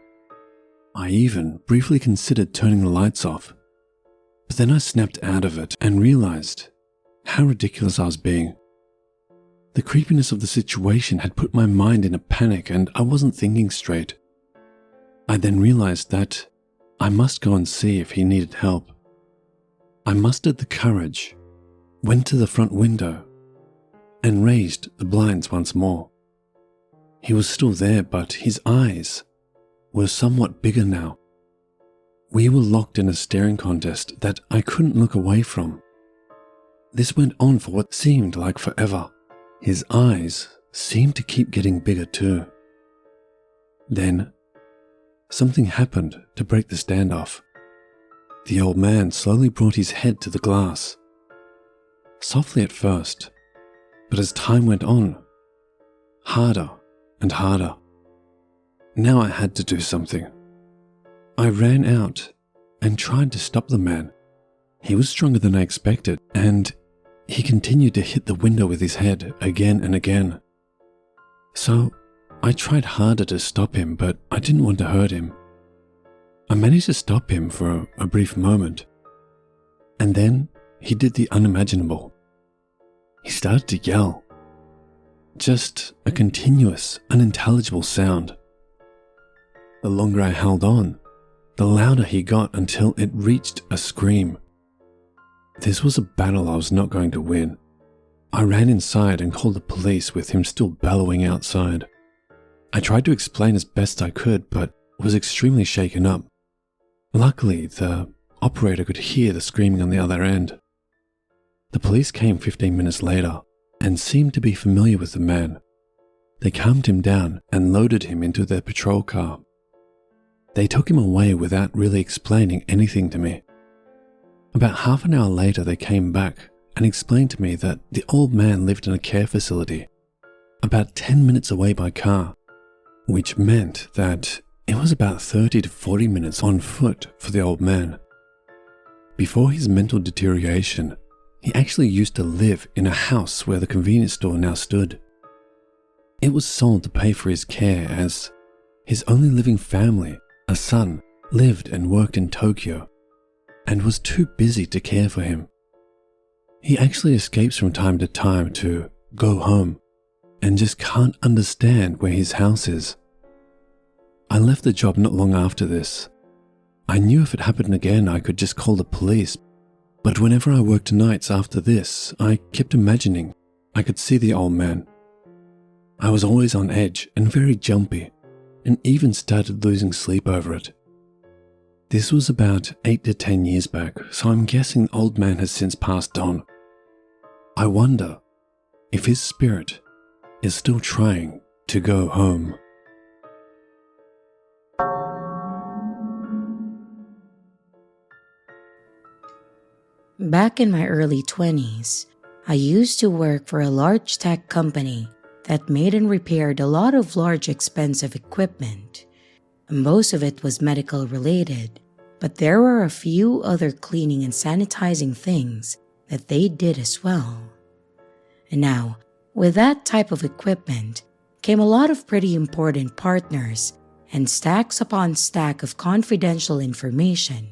I even briefly considered turning the lights off, but then I snapped out of it and realized how ridiculous I was being. The creepiness of the situation had put my mind in a panic and I wasn't thinking straight. I then realized that I must go and see if he needed help. I mustered the courage, went to the front window, and raised the blinds once more. He was still there, but his eyes were somewhat bigger now. We were locked in a staring contest that I couldn't look away from. This went on for what seemed like forever. His eyes seemed to keep getting bigger too. Then, something happened to break the standoff. The old man slowly brought his head to the glass. Softly at first, but as time went on, harder and harder. Now I had to do something. I ran out and tried to stop the man. He was stronger than I expected, and he continued to hit the window with his head again and again. So I tried harder to stop him, but I didn't want to hurt him. I managed to stop him for a brief moment, and then he did the unimaginable. He started to yell. Just a continuous, unintelligible sound. The longer I held on, the louder he got until it reached a scream. This was a battle I was not going to win. I ran inside and called the police with him still bellowing outside. I tried to explain as best I could, but was extremely shaken up. Luckily, the operator could hear the screaming on the other end. The police came 15 minutes later and seemed to be familiar with the man. They calmed him down and loaded him into their patrol car. They took him away without really explaining anything to me. About half an hour later, they came back and explained to me that the old man lived in a care facility about 10 minutes away by car, which meant that it was about 30 to 40 minutes on foot for the old man. Before his mental deterioration, he actually used to live in a house where the convenience store now stood. It was sold to pay for his care as his only living family, a son, lived and worked in Tokyo and was too busy to care for him. He actually escapes from time to time to go home and just can't understand where his house is. I left the job not long after this. I knew if it happened again, I could just call the police, but whenever I worked nights after this, I kept imagining I could see the old man. I was always on edge and very jumpy, and even started losing sleep over it. This was about 8 to 10 years back, so I'm guessing the old man has since passed on. I wonder if his spirit is still trying to go home. Back in my early 20s, I used to work for a large tech company that made and repaired a lot of large expensive equipment. Most of it was medical related, but there were a few other cleaning and sanitizing things that they did as well. And now, with that type of equipment came a lot of pretty important partners and stacks upon stack of confidential information.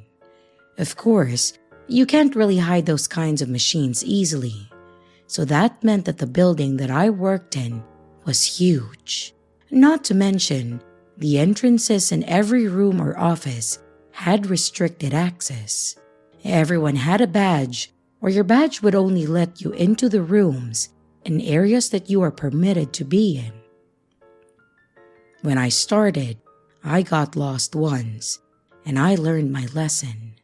Of course, you can't really hide those kinds of machines easily, so that meant that the building that I worked in was huge. Not to mention, the entrances in every room or office had restricted access. Everyone had a badge, or your badge would only let you into the rooms and areas that you are permitted to be in. When I started, I got lost once, and I learned my lesson.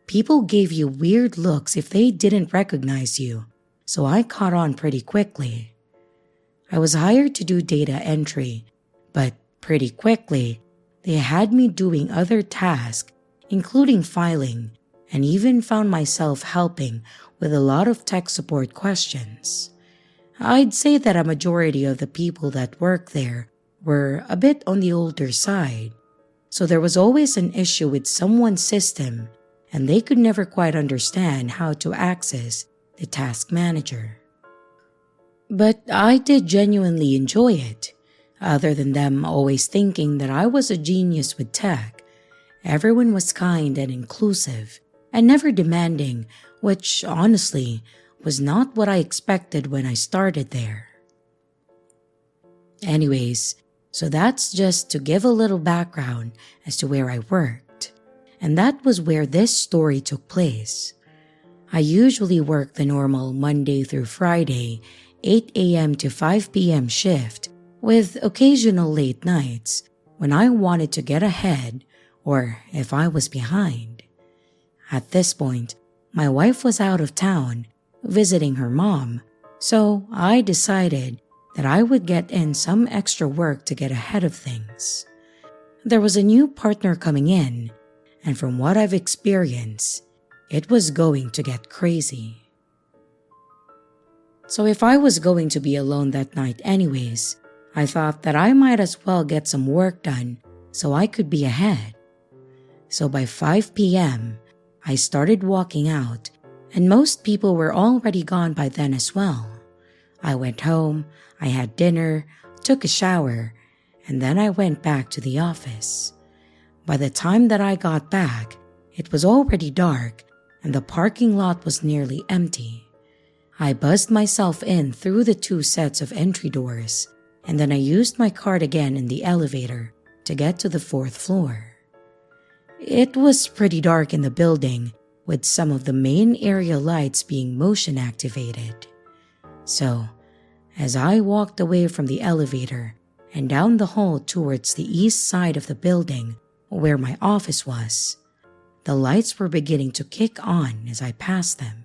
People gave you weird looks if they didn't recognize you, so I caught on pretty quickly. I was hired to do data entry, but pretty quickly, they had me doing other tasks, including filing, and even found myself helping with a lot of tech support questions. I'd say that a majority of the people that work there were a bit on the older side, so there was always an issue with someone's system and they could never quite understand how to access the task manager. But I did genuinely enjoy it. Other than them always thinking that I was a genius with tech, everyone was kind and inclusive and never demanding, which honestly was not what I expected when I started there. Anyways, so that's just to give a little background as to where I worked, and that was where this story took place. I usually work the normal Monday through Friday, 8 a.m. to 5 p.m. shift, with occasional late nights when I wanted to get ahead or if I was behind. At this point, my wife was out of town visiting her mom, so I decided that I would get in some extra work to get ahead of things. There was a new partner coming in, and from what I've experienced, it was going to get crazy. So if I was going to be alone that night anyways, I thought that I might as well get some work done so I could be ahead. So by 5 p.m., I started walking out, and most people were already gone by then as well. I went home, I had dinner, took a shower, and then I went back to the office. By the time that I got back, it was already dark and the parking lot was nearly empty. I buzzed myself in through the 2 sets of entry doors, and then I used my card again in the elevator to get to the 4th floor. It was pretty dark in the building, with some of the main area lights being motion activated. So, as I walked away from the elevator and down the hall towards the east side of the building where my office was, the lights were beginning to kick on as I passed them.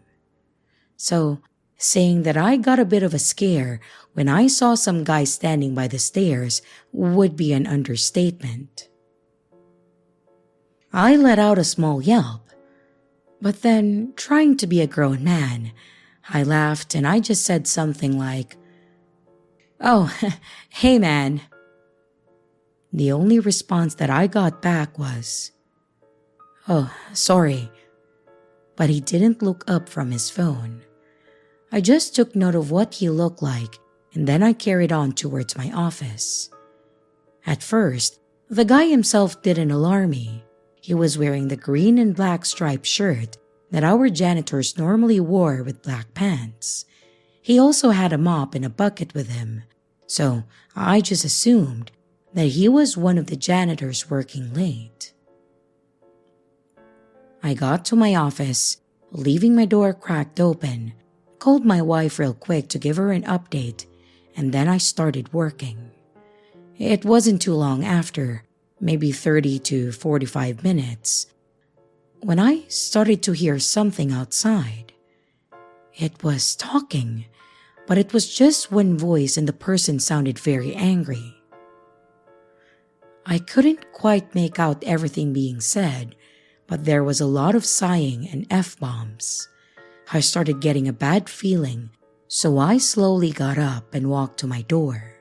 So, saying that I got a bit of a scare when I saw some guy standing by the stairs would be an understatement. I let out a small yelp, but then, trying to be a grown man, I laughed and I just said something like, "Oh, hey man." The only response that I got back was, "Oh, sorry." But he didn't look up from his phone. I just took note of what he looked like, and then I carried on towards my office. At first, the guy himself didn't alarm me. He was wearing the green and black striped shirt that our janitors normally wore with black pants. He also had a mop and a bucket with him, so I just assumed that he was one of the janitors working late. I got to my office, leaving my door cracked open, called my wife real quick to give her an update, and then I started working. It wasn't too long after, maybe 30 to 45 minutes, when I started to hear something outside. It was talking, but it was just one voice and the person sounded very angry. I couldn't quite make out everything being said, but there was a lot of sighing and F-bombs. I started getting a bad feeling, so I slowly got up and walked to my door.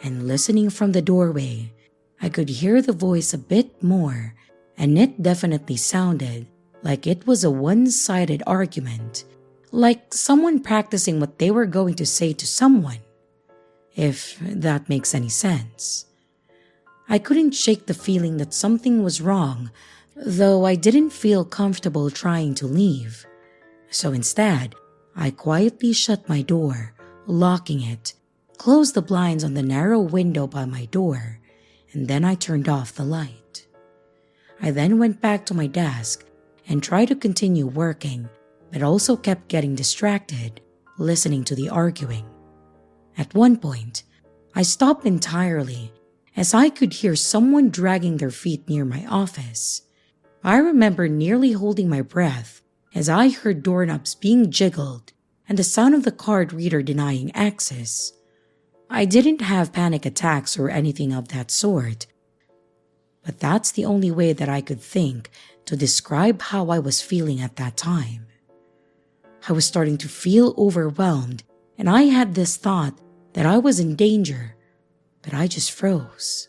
And listening from the doorway, I could hear the voice a bit more, and it definitely sounded like it was a one-sided argument, like someone practicing what they were going to say to someone, if that makes any sense. I couldn't shake the feeling that something was wrong, though I didn't feel comfortable trying to leave. So instead, I quietly shut my door, locking it, closed the blinds on the narrow window by my door, and then I turned off the light. I then went back to my desk and tried to continue working, but also kept getting distracted, listening to the arguing. At one point, I stopped entirely as I could hear someone dragging their feet near my office. I remember nearly holding my breath as I heard doorknobs being jiggled and the sound of the card reader denying access. I didn't have panic attacks or anything of that sort, but that's the only way that I could think to describe how I was feeling at that time. I was starting to feel overwhelmed, and I had this thought that I was in danger, but I just froze.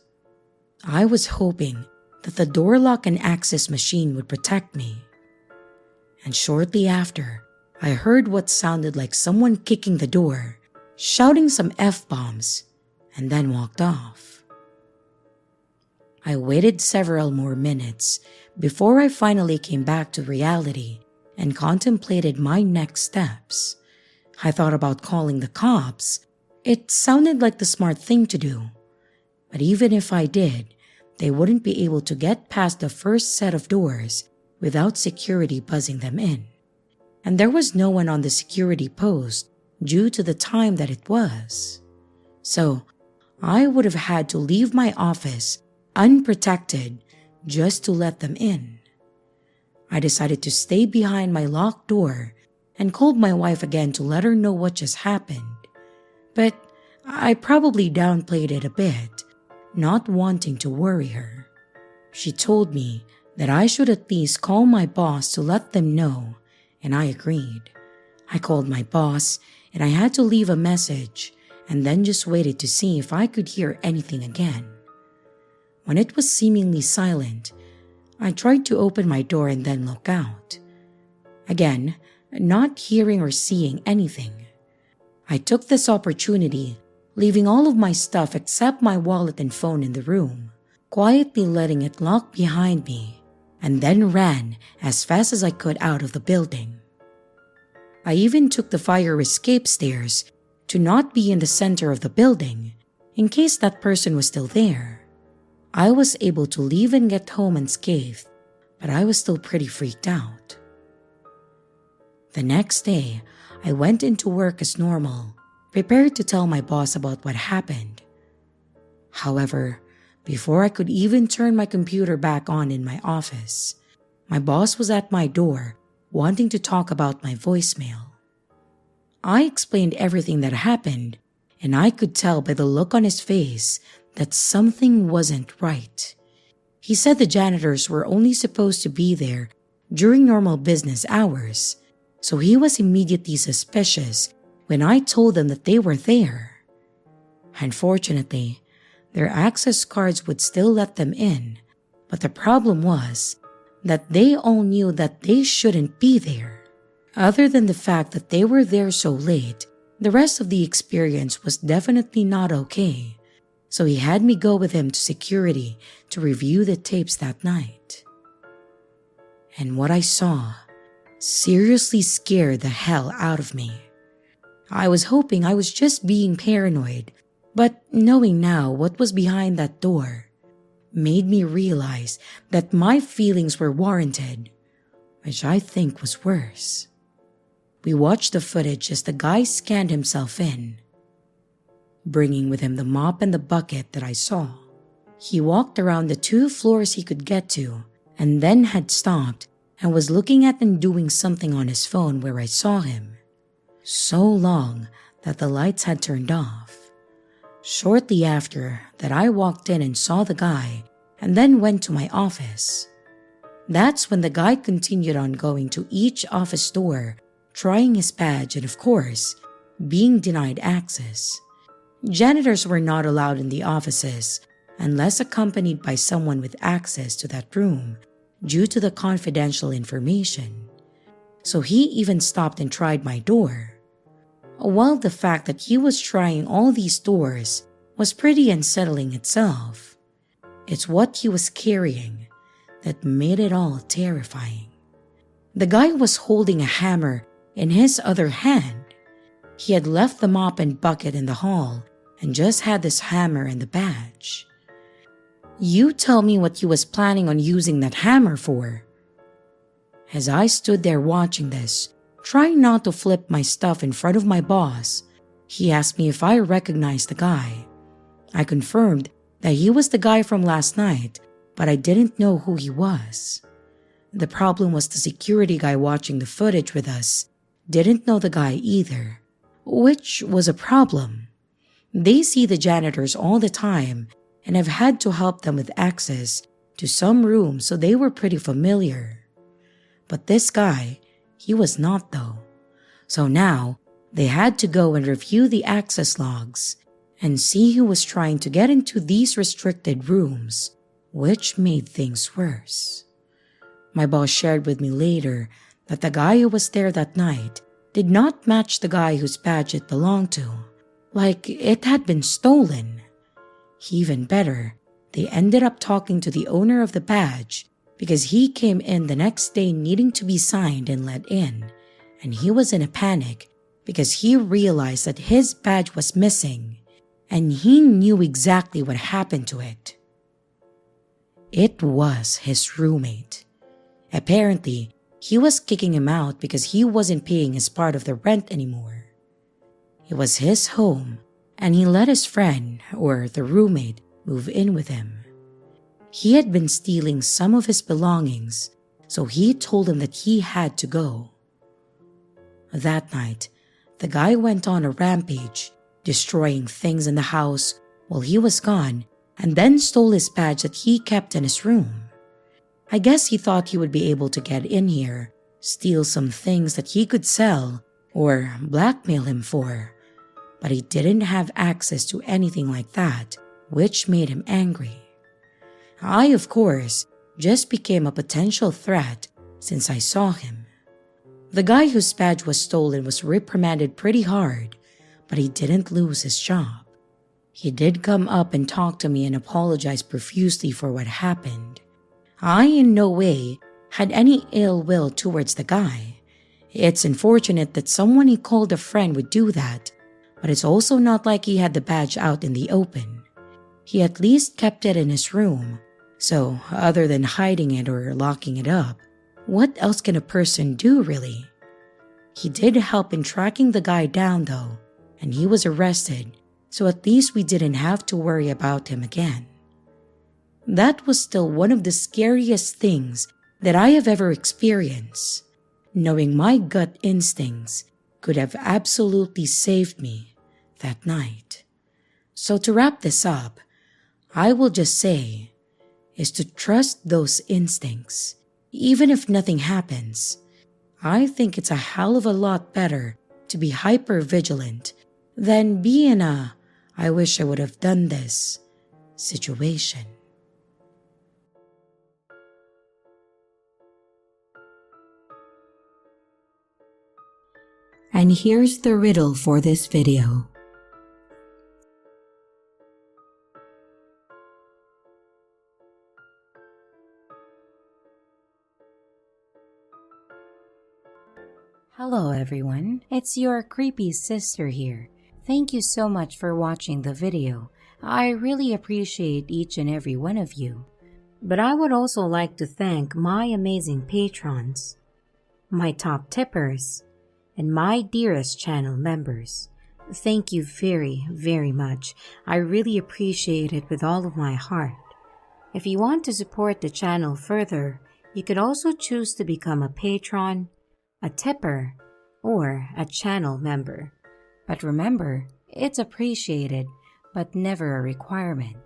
I was hoping that the door lock and access machine would protect me. And shortly after, I heard what sounded like someone kicking the door, shouting some F-bombs, and then walked off. I waited several more minutes before I finally came back to reality and contemplated my next steps. I thought about calling the cops. It sounded like the smart thing to do. But even if I did, they wouldn't be able to get past the first set of doors without security buzzing them in. And there was no one on the security post due to the time that it was. So I would have had to leave my office unprotected just to let them in. I decided to stay behind my locked door and called my wife again to let her know what just happened. But I probably downplayed it a bit, not wanting to worry her. She told me that I should at least call my boss to let them know, and I agreed. I called my boss, and I had to leave a message, and then just waited to see if I could hear anything again. When it was seemingly silent, I tried to open my door and then look out. Again, not hearing or seeing anything. I took this opportunity, leaving all of my stuff except my wallet and phone in the room, quietly letting it lock behind me, and then ran as fast as I could out of the building. I even took the fire escape stairs to not be in the center of the building, in case that person was still there. I was able to leave and get home unscathed, but I was still pretty freaked out. The next day, I went into work as normal, prepared to tell my boss about what happened. However, before I could even turn my computer back on in my office, my boss was at my door wanting to talk about my voicemail. I explained everything that happened, and I could tell by the look on his face that something wasn't right. He said the janitors were only supposed to be there during normal business hours, so he was immediately suspicious when I told them that they were there. Unfortunately, their access cards would still let them in, but the problem was that they all knew that they shouldn't be there. Other than the fact that they were there so late, the rest of the experience was definitely not okay, so he had me go with him to security to review the tapes that night. And what I saw seriously scared the hell out of me. I was hoping I was just being paranoid, but knowing now what was behind that door made me realize that my feelings were warranted, which I think was worse. We watched the footage as the guy scanned himself in, bringing with him the mop and the bucket that I saw. He walked around the 2 floors he could get to, and then had stopped and was looking at and doing something on his phone where I saw him, so long that the lights had turned off. Shortly after that, I walked in and saw the guy and then went to my office. That's when the guy continued on going to each office door, trying his badge and, of course, being denied access. Janitors were not allowed in the offices unless accompanied by someone with access to that room due to the confidential information. So he even stopped and tried my door. While the fact that he was trying all these doors was pretty unsettling itself, it's what he was carrying that made it all terrifying. The guy was holding a hammer in his other hand. He had left the mop and bucket in the hall and just had this hammer and the badge. You tell me what he was planning on using that hammer for. As I stood there watching this, trying not to flip my stuff in front of my boss, he asked me if I recognized the guy. I confirmed that he was the guy from last night, but I didn't know who he was. The problem was the security guy watching the footage with us didn't know the guy either, which was a problem. They see the janitors all the time and have had to help them with access to some rooms, so they were pretty familiar. But this guy, he was not though. So now, they had to go and review the access logs and see who was trying to get into these restricted rooms, which made things worse. My boss shared with me later that the guy who was there that night did not match the guy whose badge it belonged to, like it had been stolen. Even better, they ended up talking to the owner of the badge because he came in the next day needing to be signed and let in, and he was in a panic because he realized that his badge was missing and he knew exactly what happened to it. It was his roommate. Apparently, he was kicking him out because he wasn't paying his part of the rent anymore. It was his home, and he let his friend, or the roommate, move in with him. He had been stealing some of his belongings, so he told him that he had to go. That night, the guy went on a rampage, destroying things in the house while he was gone, and then stole his badge that he kept in his room. I guess he thought he would be able to get in here, steal some things that he could sell, or blackmail him for. But he didn't have access to anything like that, which made him angry. I, of course, just became a potential threat since I saw him. The guy whose badge was stolen was reprimanded pretty hard, but he didn't lose his job. He did come up and talk to me and apologize profusely for what happened. I in no way had any ill will towards the guy. It's unfortunate that someone he called a friend would do that, but it's also not like he had the badge out in the open. He at least kept it in his room, so other than hiding it or locking it up, what else can a person do really? He did help in tracking the guy down though, and he was arrested, so at least we didn't have to worry about him again. That was still one of the scariest things that I have ever experienced, knowing my gut instincts could have absolutely saved me that night. So to wrap this up, I will just say is to trust those instincts, even if nothing happens. I think it's a hell of a lot better to be hyper vigilant than be in a "I wish I would have done this" situation. And here's the riddle for this video. Hello everyone, it's your creepy sister here. Thank you so much for watching the video. I really appreciate each and every one of you. But I would also like to thank my amazing patrons, my top tippers, and my dearest channel members. Thank you very, very much. I really appreciate it with all of my heart. If you want to support the channel further, you could also choose to become a patron, a tipper, or a channel member. But remember, it's appreciated, but never a requirement.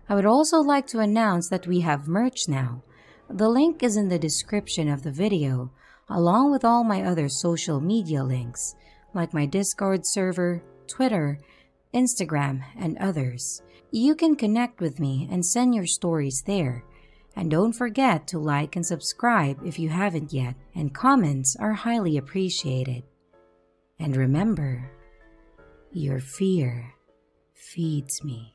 I would also like to announce that we have merch now. The link is in the description of the video, along with all my other social media links, like my Discord server, Twitter, Instagram, and others. You can connect with me and send your stories there. And don't forget to like and subscribe if you haven't yet, and comments are highly appreciated. And remember, your fear feeds me.